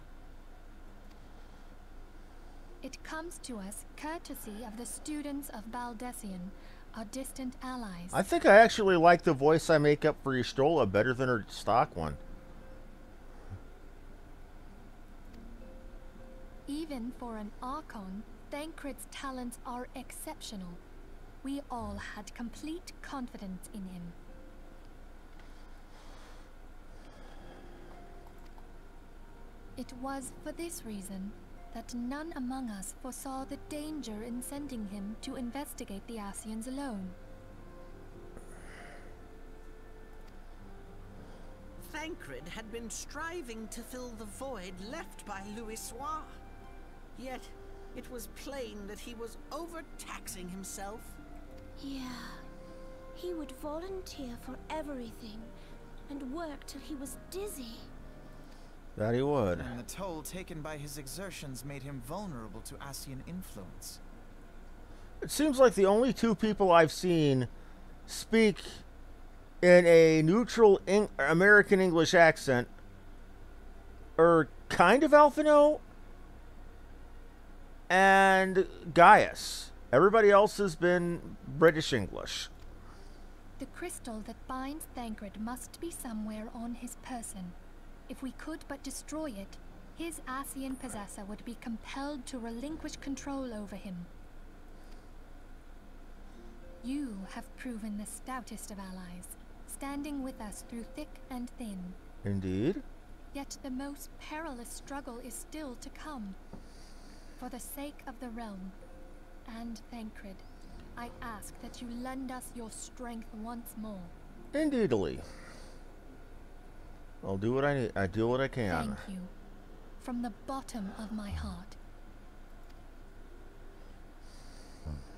It comes to us courtesy of the students of Baldessian, our distant allies. I think I actually like the voice I make up for Y'shtola better than her stock one. Even for an Archon, Thancred's talents are exceptional. We all had complete confidence in him. It was for this reason that none among us foresaw the danger in sending him to investigate the Ascians alone. Thancred had been striving to fill the void left by Louisoix. Yet, it was plain that he was overtaxing himself. Yeah. He would volunteer for everything and work till he was dizzy. That he would. And the toll taken by his exertions made him vulnerable to Ascian influence. It seems like the only two people I've seen speak in a neutral American English accent are kind of Alphino and Gaius. Everybody else has been British English. The crystal that binds Thancred must be somewhere on his person. If we could but destroy it, his Ascian possessor would be compelled to relinquish control over him. You have proven the stoutest of allies, standing with us through thick and thin. Indeed. Yet the most perilous struggle is still to come. For the sake of the realm and Thancred, I ask that you lend us your strength once more. Indeedly. I'll do what I need. I do what I can. Thank you. From the bottom of my heart.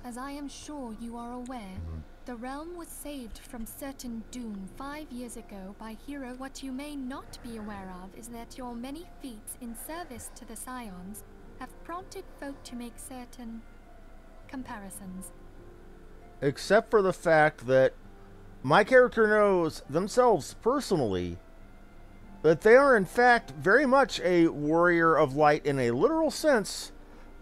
As I am sure you are aware, the realm was saved from certain doom 5 years ago by hero. What you may not be aware of is that your many feats in service to the Scions have prompted folk to make certain comparisons. Except for the fact that my character knows themselves personally that they are in fact very much a warrior of light in a literal sense,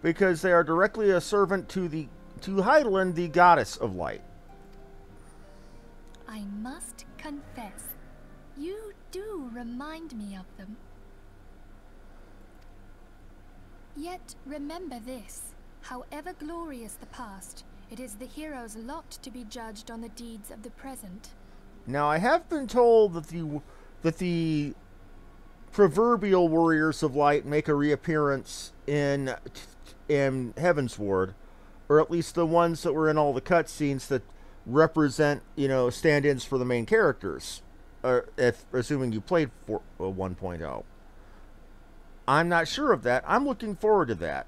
because they are directly a servant to Hydaelyn, the goddess of light. I must confess, you do remind me of them. Yet remember this. However glorious the past, it is the hero's lot to be judged on the deeds of the present. Now, I have been told that the proverbial warriors of light make a reappearance in Heavensward, or at least the ones that were in all the cutscenes that represent, you know, stand-ins for the main characters, if assuming you played 1.0. I'm not sure of that. I'm looking forward to that.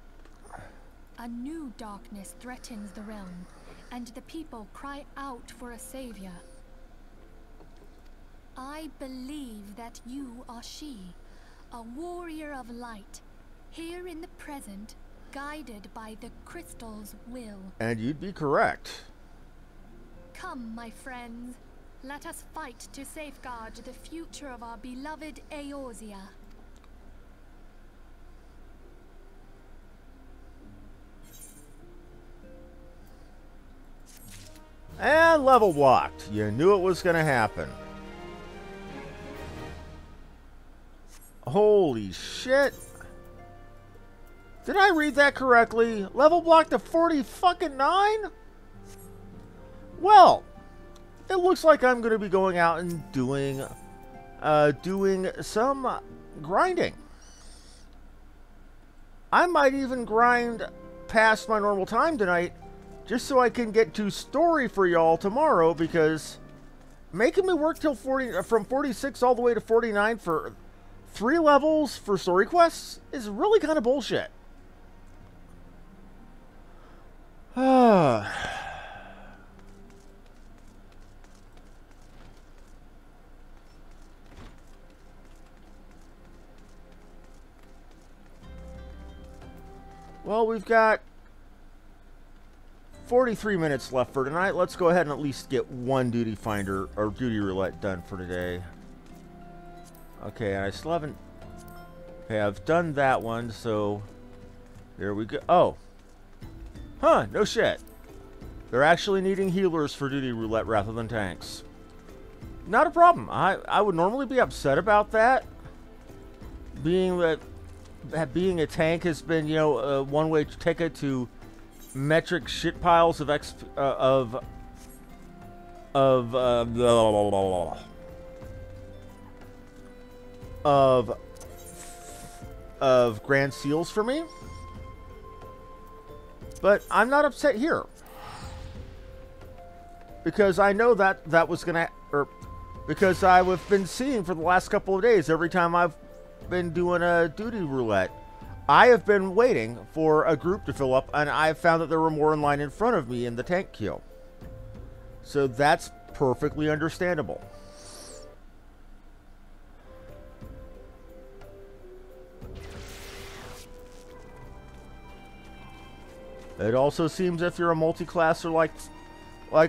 A new darkness threatens the realm, and the people cry out for a savior. I believe that you are she, a warrior of light, here in the present, guided by the crystal's will. And you'd be correct. Come, my friends, let us fight to safeguard the future of our beloved Eorzea. And level blocked. You knew it was going to happen. Holy shit. Did I read that correctly? Level blocked to 40 fucking 9? Well, it looks like I'm going to be going out and doing some grinding. I might even grind past my normal time tonight, just so I can get to story for y'all tomorrow, because making me work till 40, from 46 all the way to 49 for 3 levels for story quests is really kind of bullshit. Well, we've got 43 minutes left for tonight. Let's go ahead and at least get one duty finder or duty roulette done for today. Okay, I still haven't... Okay, I've done that one, so... There we go. Oh. Huh, no shit. They're actually needing healers for duty roulette rather than tanks. Not a problem. I would normally be upset about that. Being that being a tank has been, you know, a one-way ticket to metric shit piles of of grand seals for me. But I'm not upset here, because I know that was gonna, because I've been seeing for the last couple of days, every time I've been doing a duty roulette, I have been waiting for a group to fill up, and I've found that there were more in line in front of me in the tank queue. So that's perfectly understandable. It also seems if you're a multi-classer like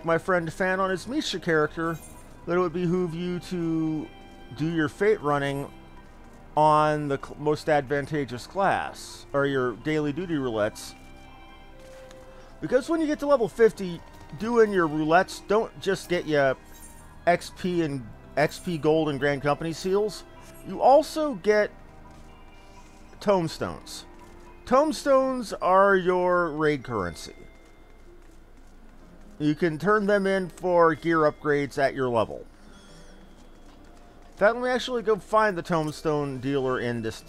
my friend Fan on his Misha character, that it would behoove you to do your fate running on the most advantageous class, or your daily duty roulettes. Because when you get to level 50, doing your roulettes don't just get you XP gold and Grand Company seals. You also get tomestones. Tomestones are your raid currency. You can turn them in for gear upgrades at your level. In fact, let me actually go find the Tomestone dealer in this,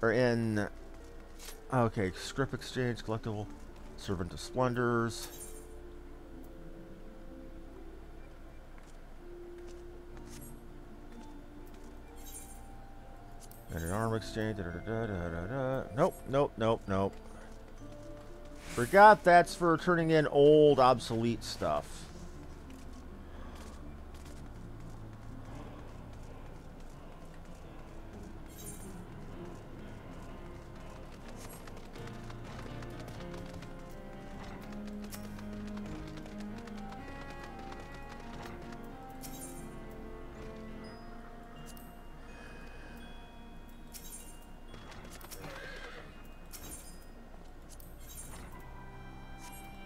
or in, okay, script exchange, collectible, servant of splendors. And an arm exchange, Nope. Forgot that's for turning in old, obsolete stuff.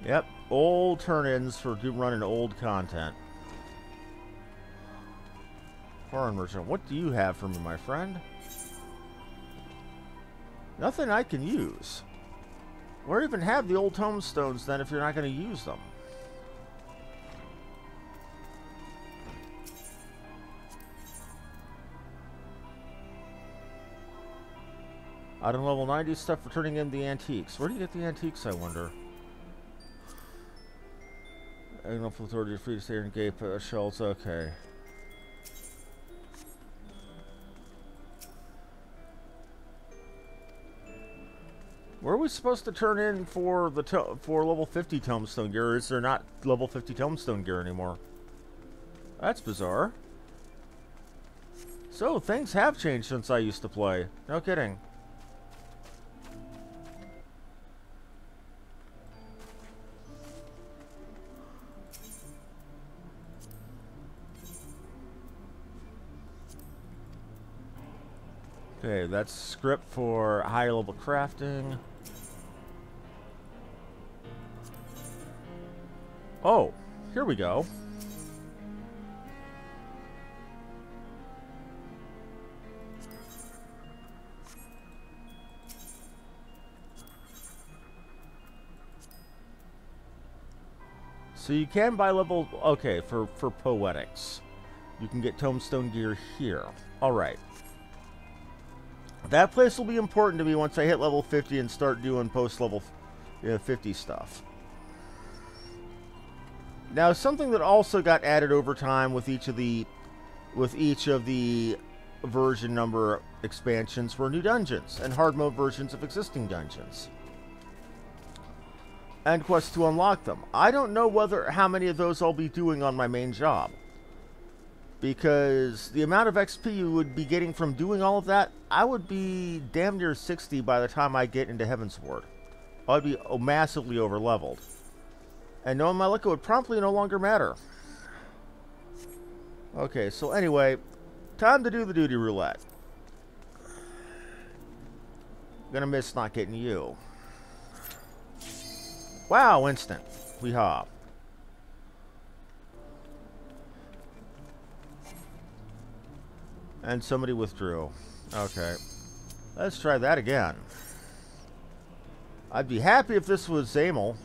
Yep, old turn-ins for running old content. Foreign merchant, what do you have for me, my friend? Nothing I can use. Or even have the old tombstones then if you're not going to use them. Out of level 90 stuff for turning in the antiques. Where do you get the antiques, I wonder? Enough authority free to stay in gate shells. Okay. Where are we supposed to turn in for the for level 50 tombstone gear? Or is there not level 50 tombstone gear anymore? That's bizarre. So things have changed since I used to play. No kidding. Okay, that's script for higher level crafting. Oh, here we go. So you can buy level, okay, for poetics. You can get tombstone gear here. Alright. That place will be important to me once I hit level 50 and start doing post-level 50 stuff. Now, something that also got added over time with each of the version number expansions were new dungeons and hard mode versions of existing dungeons. And quests to unlock them. I don't know how many of those I'll be doing on my main job. Because the amount of XP you would be getting from doing all of that, I would be damn near 60 by the time I get into Heavensward. I'd be massively over-leveled. And knowing my luck, it would promptly no longer matter. Okay, so anyway, time to do the duty roulette. Gonna miss not getting you. Wow, instant. Weehaw. And somebody withdrew. Okay. Let's try that again. I'd be happy if this was Zamel.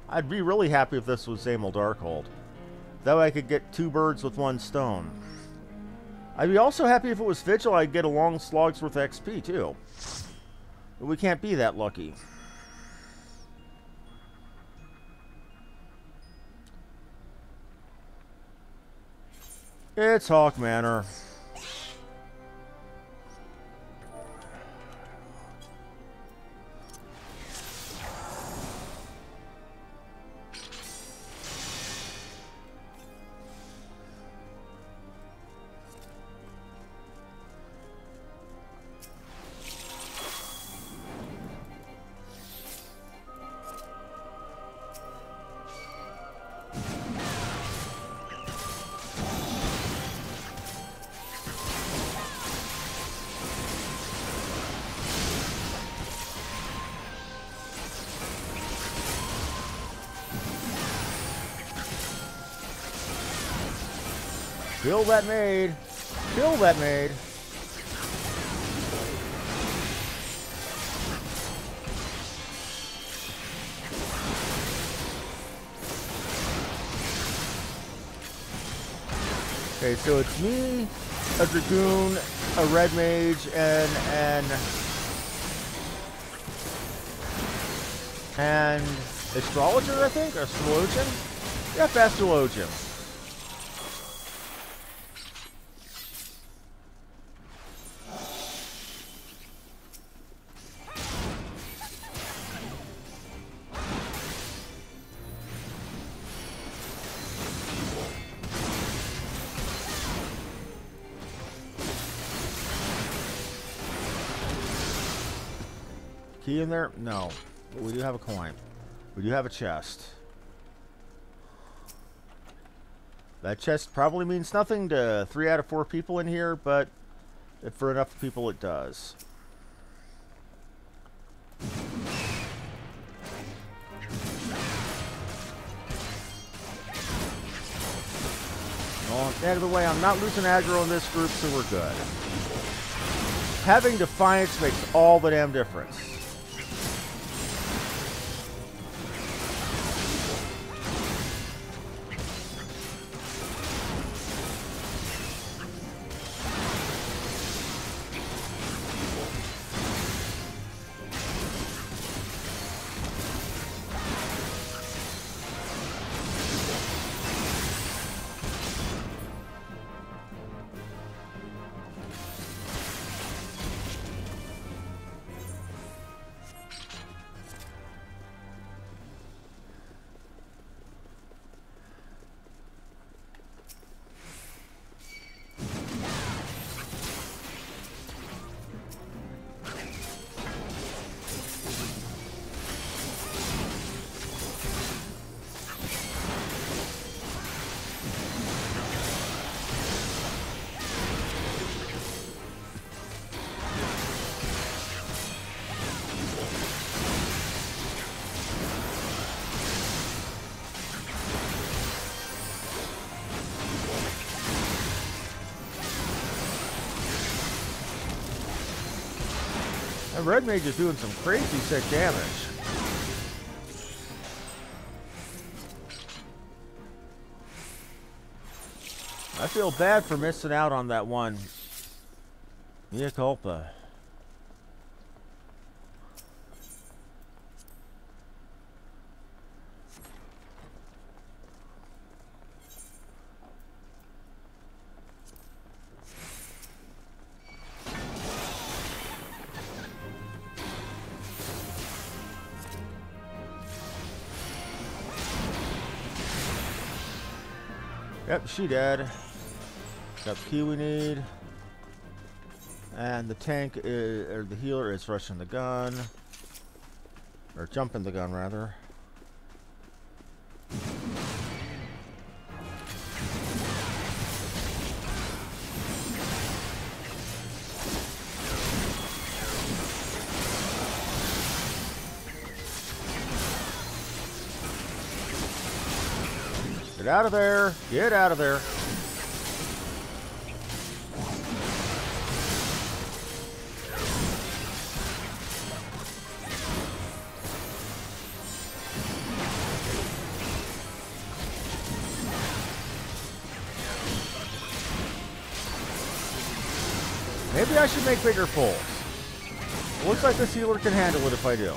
I'd be really happy if this was Zamel Darkhold. That way I could get 2 birds with 1 stone. I'd be also happy if it was Vigil. I'd get a long slog's worth of XP too. But we can't be that lucky. It's Hawk Manor. Kill that maid! Kill that maid! Okay, so it's me, a Dragoon, a Red Mage, and an Astrologer, I think? Or Astrologian? Yep, Astrologian. Key in there? No. But we do have a coin. We do have a chest. That chest probably means nothing to 3 out of 4 people in here, but if for enough people it does. Well, end of the way, I'm not losing aggro in this group, so we're good. Having defiance makes all the damn difference. That red mage is doing some crazy sick damage. I feel bad for missing out on that one. Mea culpa. Yep, she dead. Got the key we need. And the tank is, or the healer is rushing the gun. Or jumping the gun, rather. Get out of there! Get out of there! Maybe I should make bigger pulls. Looks like this healer can handle it if I do.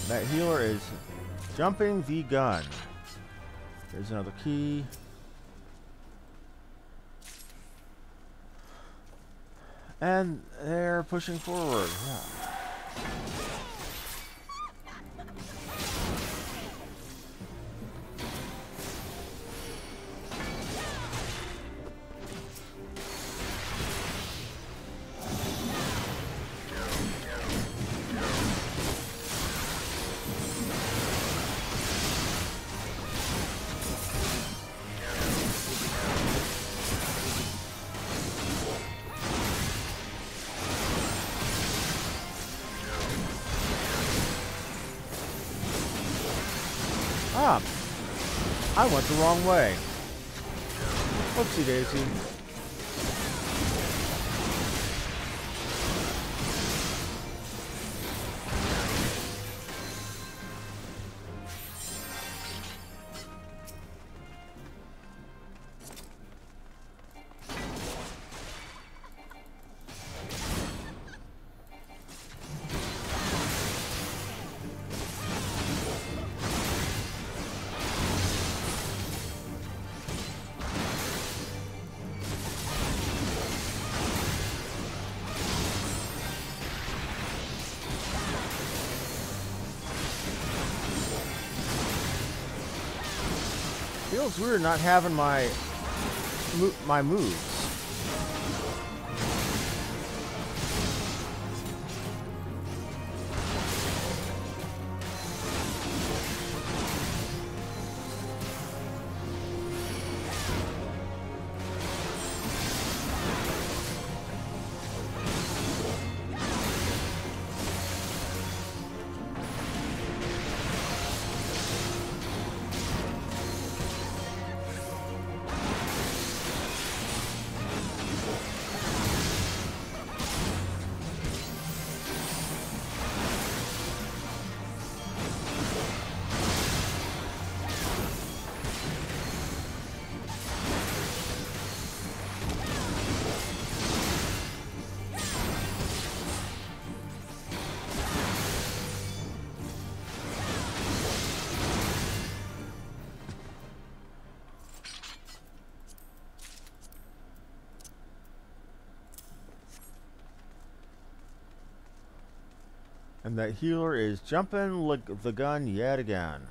That healer is jumping the gun. There's another key. And they're pushing forward. Yeah. Ah, I went the wrong way. Whoopsie daisy. Feels weird not having my moves. And that healer is jumping the gun yet again.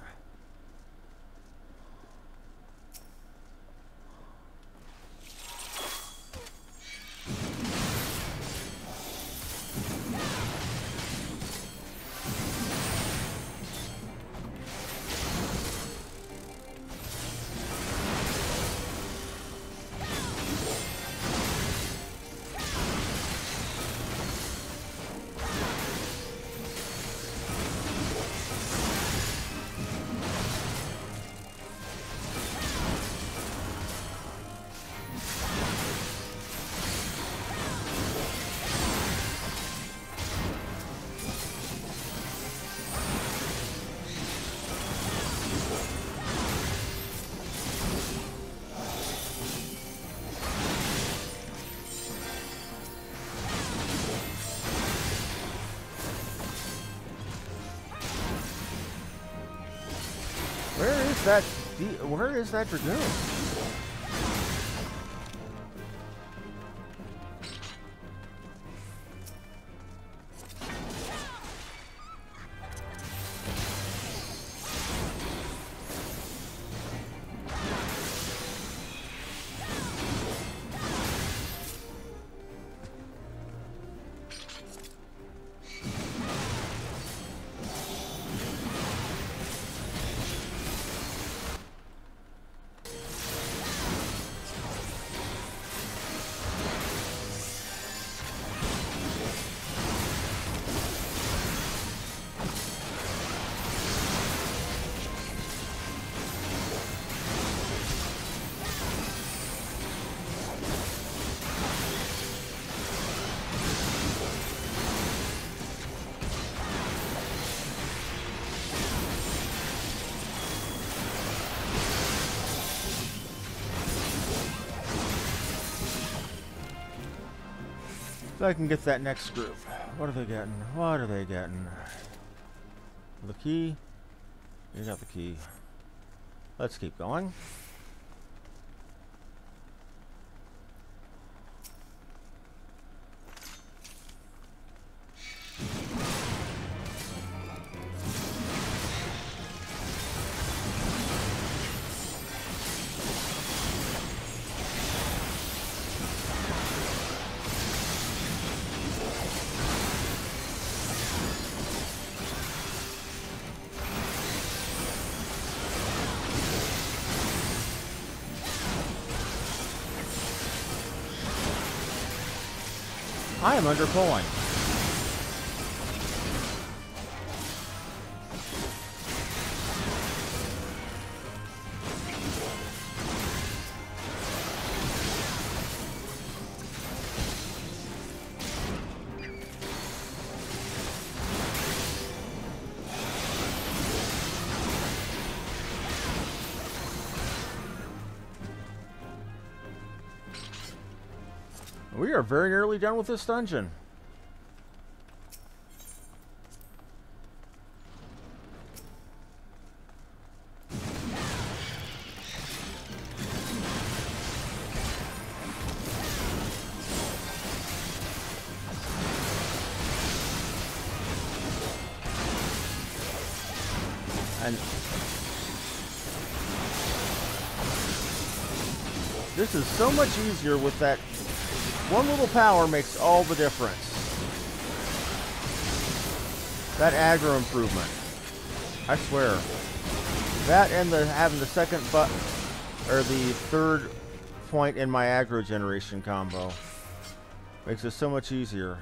Where is that dragoon? I can get that next group. What are they getting? What are they getting? The key? You got the key. Let's keep going. I am under pulling. We are very nearly done with this dungeon. And this is so much easier with that. One little power makes all the difference. That aggro improvement. I swear. That and having the second or the third point in my aggro generation combo makes it so much easier.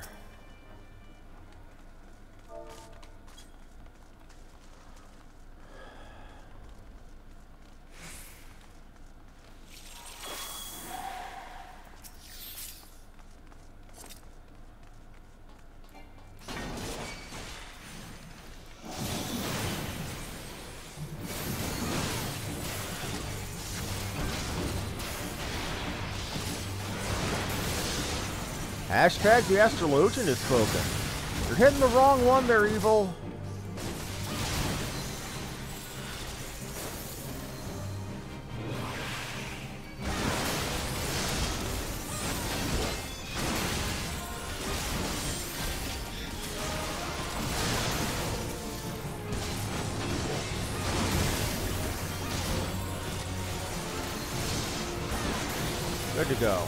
Hashtag the Astrologian is spoken. You're hitting the wrong one there, Evil. Good to go.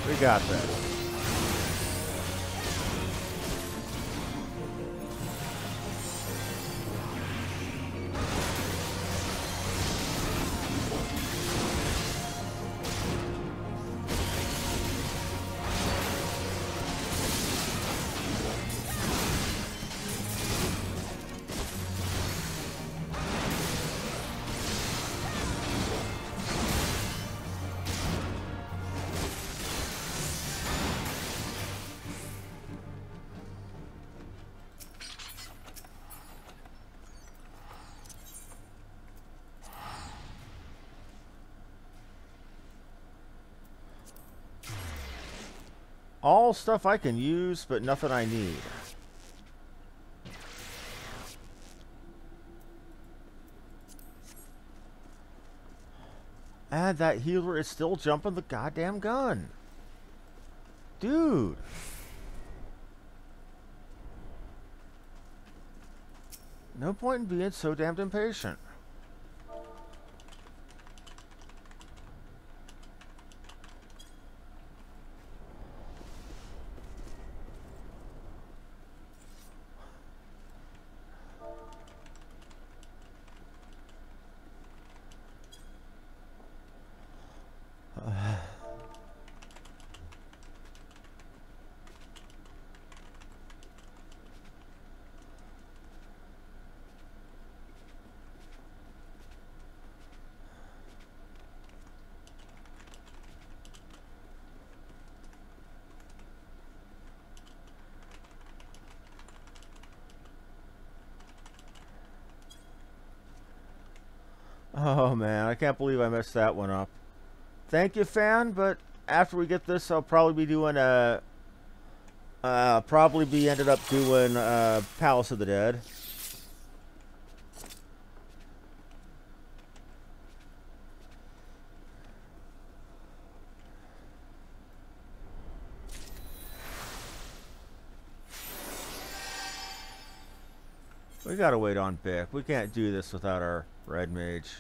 We got this. All stuff I can use, but nothing I need. And that healer is still jumping the goddamn gun. Dude. No point in being so damned impatient. Oh man, I can't believe I messed that one up. Thank you, fan, but after we get this, I'll probably be doing ended up doing Palace of the Dead. We gotta wait on Bick. We can't do this without our red mage.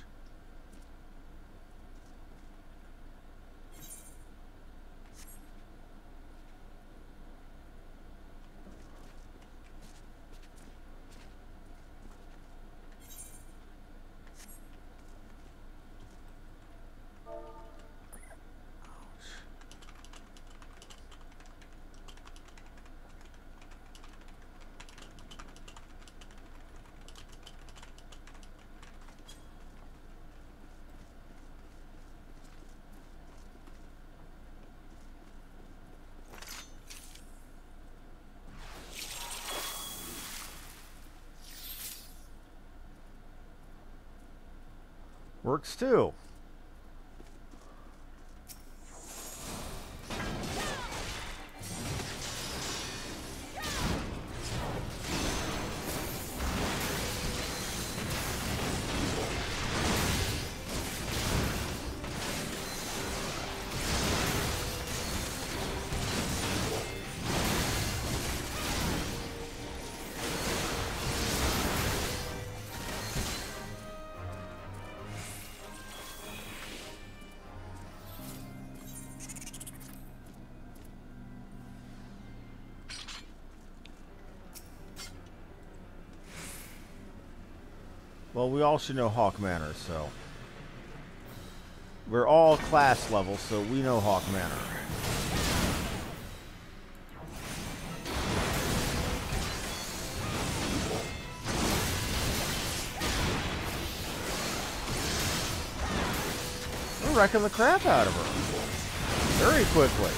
Works too. Well, we all should know Hawk Manor, so... We're all class level, so we know Hawk Manor. We're wrecking the crap out of her. Very quickly.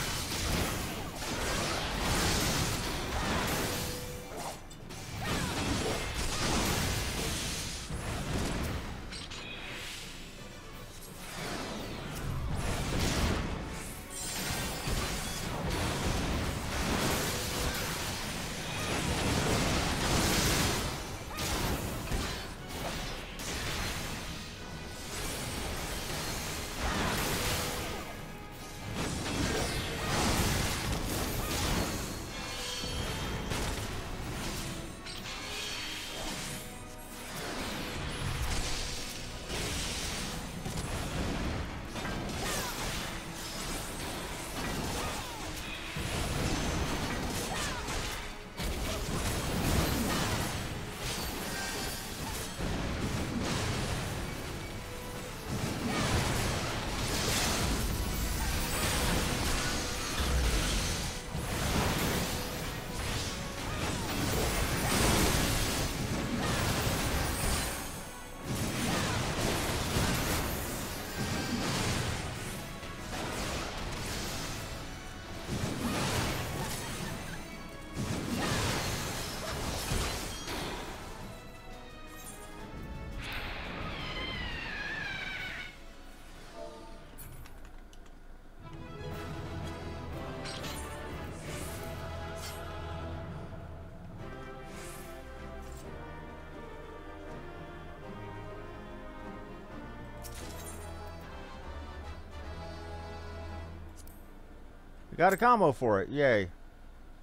Got a combo for it. Yay.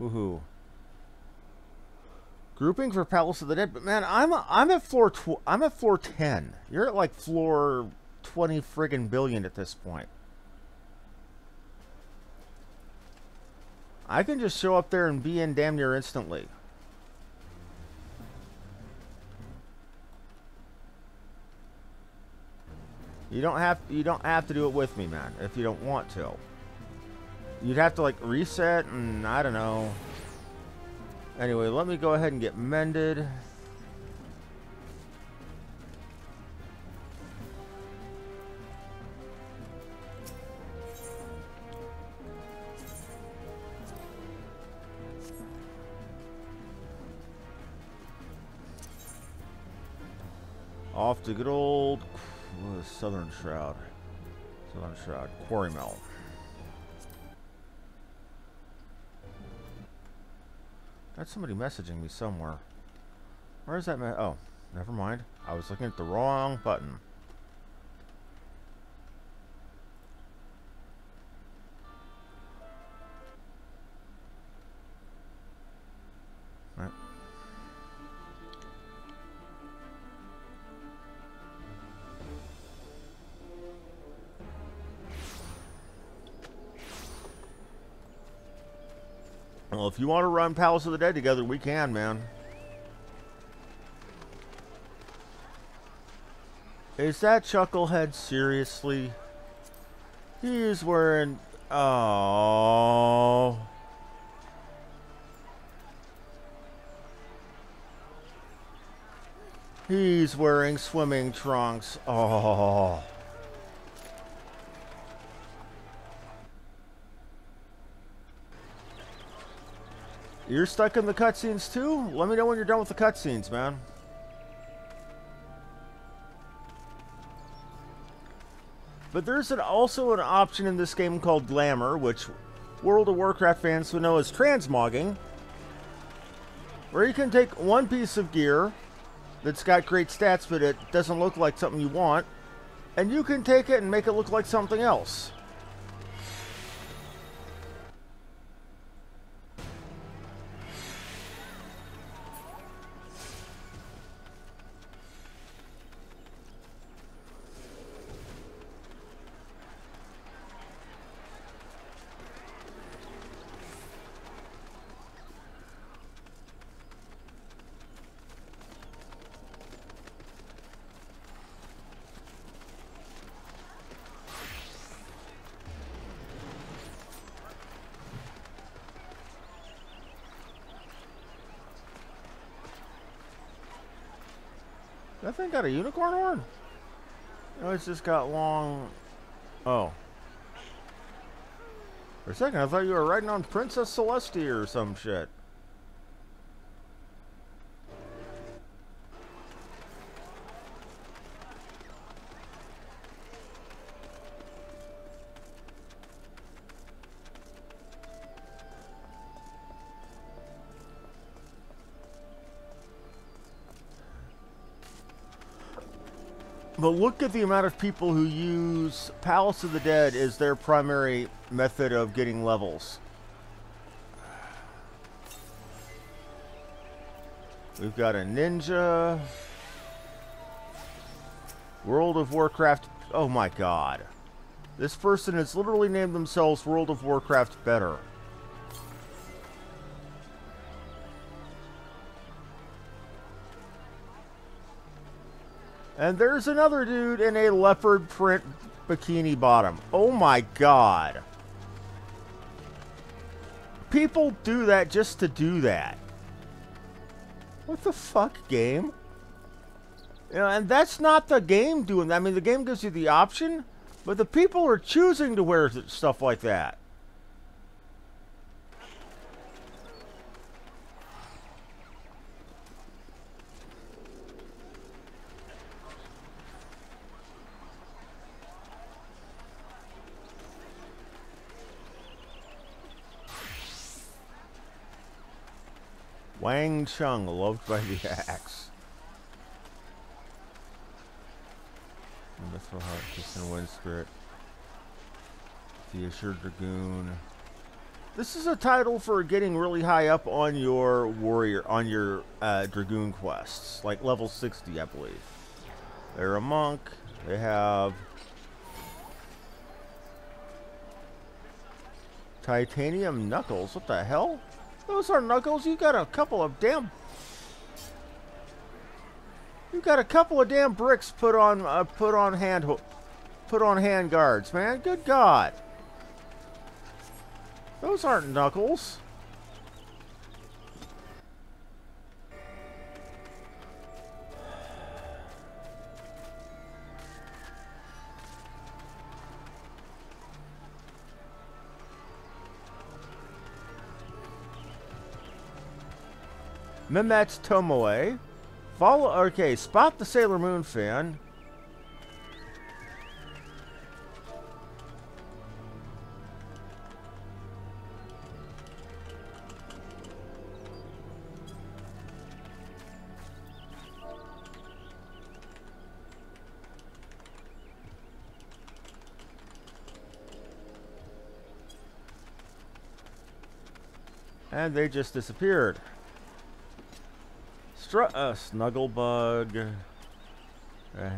Woohoo. Grouping for Palace of the Dead. But man, I'm at floor 10. You're at like floor 20 friggin' billion at this point. I can just show up there and be in damn near instantly. You don't have to do it with me, man, if you don't want to. You'd have to like reset and I don't know. Anyway, let me go ahead and get mended. Off to good old Southern Shroud. Southern Shroud. Quarry Mill. Got somebody messaging me somewhere. Where is that? Oh, never mind. I was looking at the wrong button. Right. Well, if you want to run Palace of the Dead together, we can, man. Is that Chucklehead seriously? He's wearing... Oh... He's wearing swimming trunks. Oh... You're stuck in the cutscenes too? Let me know when you're done with the cutscenes, man. But there's also an option in this game called Glamour, which World of Warcraft fans would know as transmogging, where you can take one piece of gear that's got great stats, but it doesn't look like something you want, and you can take it and make it look like something else. That thing got a unicorn horn? No, it's just got long... Oh. For a second, I thought you were riding on Princess Celestia or some shit. But look at the amount of people who use Palace of the Dead as their primary method of getting levels. We've got a ninja. World of Warcraft. Oh my god. This person has literally named themselves World of Warcraft Better. And there's another dude in a leopard print bikini bottom. Oh my god. People do that just to do that. What the fuck, game? You know, and that's not the game doing that. I mean, the game gives you the option, but the people are choosing to wear stuff like that. Wang Chung, loved by the axe. Mythril Heart, Kiss and Wind Spirit. The Assured Dragoon. This is a title for getting really high up on your warrior, on your dragoon quests, like level 60, I believe. They're a monk. They have titanium knuckles. What the hell? Those are knuckles. You got a couple of damn. You got a couple of damn bricks put on hand guards, man. Good God. Those aren't knuckles. Mehmet Tomoe. Follow. Okay, spot the Sailor Moon fan. And they just disappeared. Snugglebug. I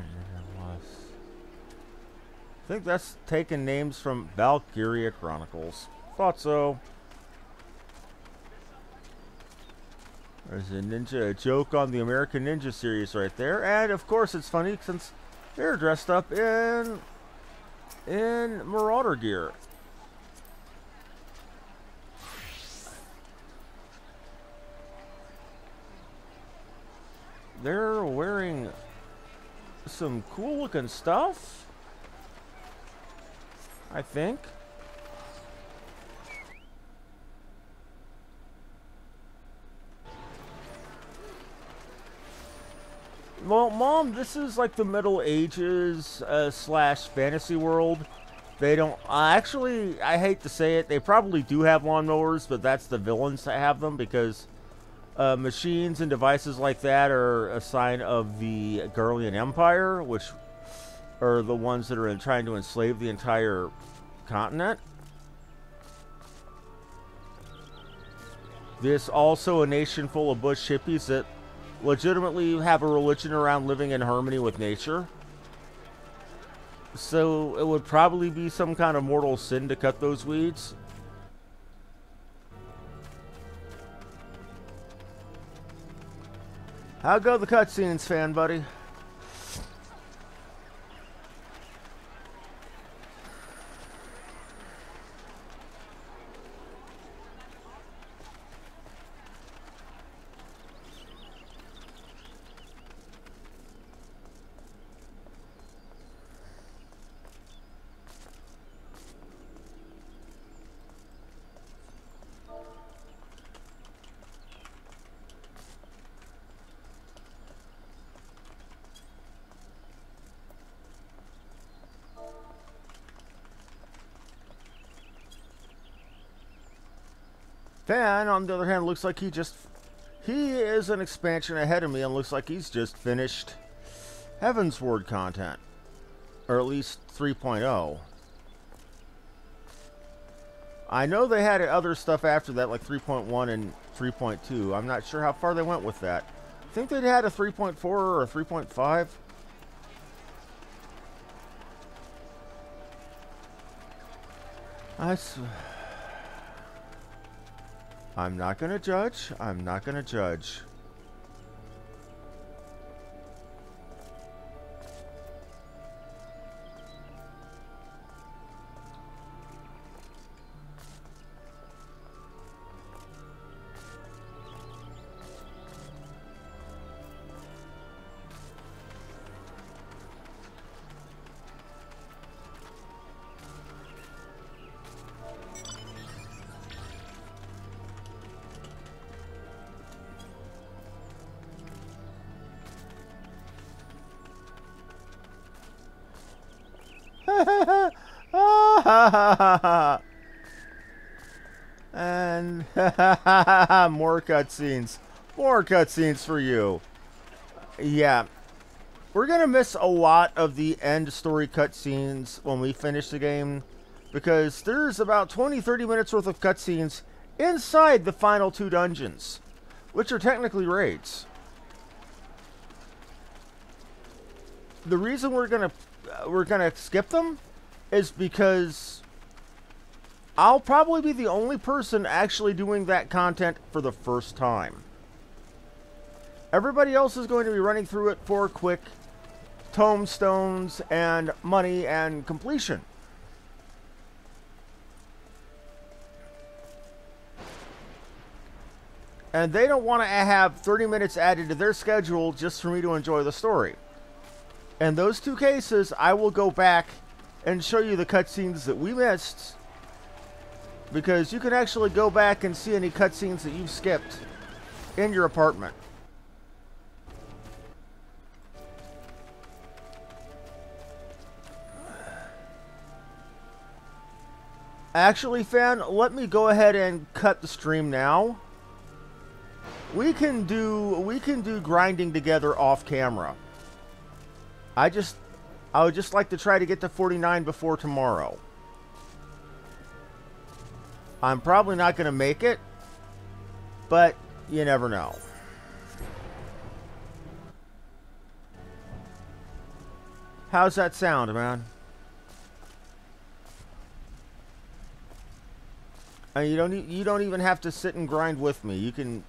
think that's taken names from Valkyria Chronicles. Thought so. There's a joke on the American Ninja series right there. And of course it's funny since they're dressed up in Marauder gear. They're wearing some cool looking stuff, I think. Well, Mom, this is like the Middle Ages slash fantasy world. They don't actually, I hate to say it, they probably do have lawnmowers, but that's the villains that have them, because machines and devices like that are a sign of the Garlean Empire, which are the ones that are trying to enslave the entire continent. This also a nation full of bush hippies that legitimately have a religion around living in harmony with nature. So it would probably be some kind of mortal sin to cut those weeds. How go the cutscenes, fan buddy? Fan, on the other hand, looks like he is an expansion ahead of me and looks like he's just finished Heavensward content. Or at least 3.0. I know they had other stuff after that, like 3.1 and 3.2. I'm not sure how far they went with that. I think they had a 3.4 or a 3.5. I'm not going to judge. I'm not going to judge. And more cutscenes. More cutscenes for you. Yeah. We're going to miss a lot of the end story cutscenes when we finish the game. because there's about 20-30 minutes worth of cutscenes inside the final 2 dungeons, which are technically raids. The reason we're gonna skip them is because I'll probably be the only person actually doing that content for the first time. Everybody else is going to be running through it for quick tomestones and money and completion. And they don't want to have 30 minutes added to their schedule just for me to enjoy the story. In those 2 cases, I will go back and show you the cutscenes that we missed, because you can actually go back and see any cutscenes that you've skipped in your apartment. Actually, fan, let me go ahead and cut the stream now. We can do grinding together off camera. I would just like to try to get to 49 before tomorrow. I'm probably not going to make it, but you never know. How's that sound, man? You don't even have to sit and grind with me. You can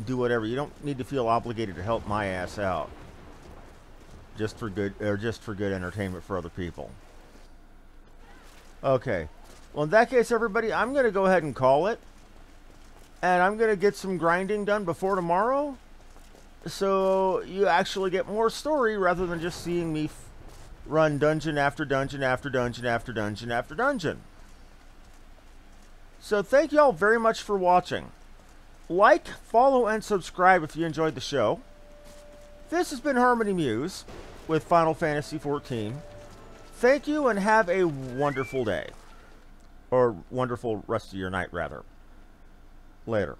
do whatever. You don't need to feel obligated to help my ass out. Just for good entertainment for other people. Okay. Well, in that case, everybody, I'm going to go ahead and call it. And I'm going to get some grinding done before tomorrow. So you actually get more story rather than just seeing me run dungeon after dungeon after dungeon after dungeon after dungeon. So thank you all very much for watching. Like, follow, and subscribe if you enjoyed the show. This has been Harmony Muse with Final Fantasy XIV. Thank you and have a wonderful day. Or wonderful rest of your night, rather. Later.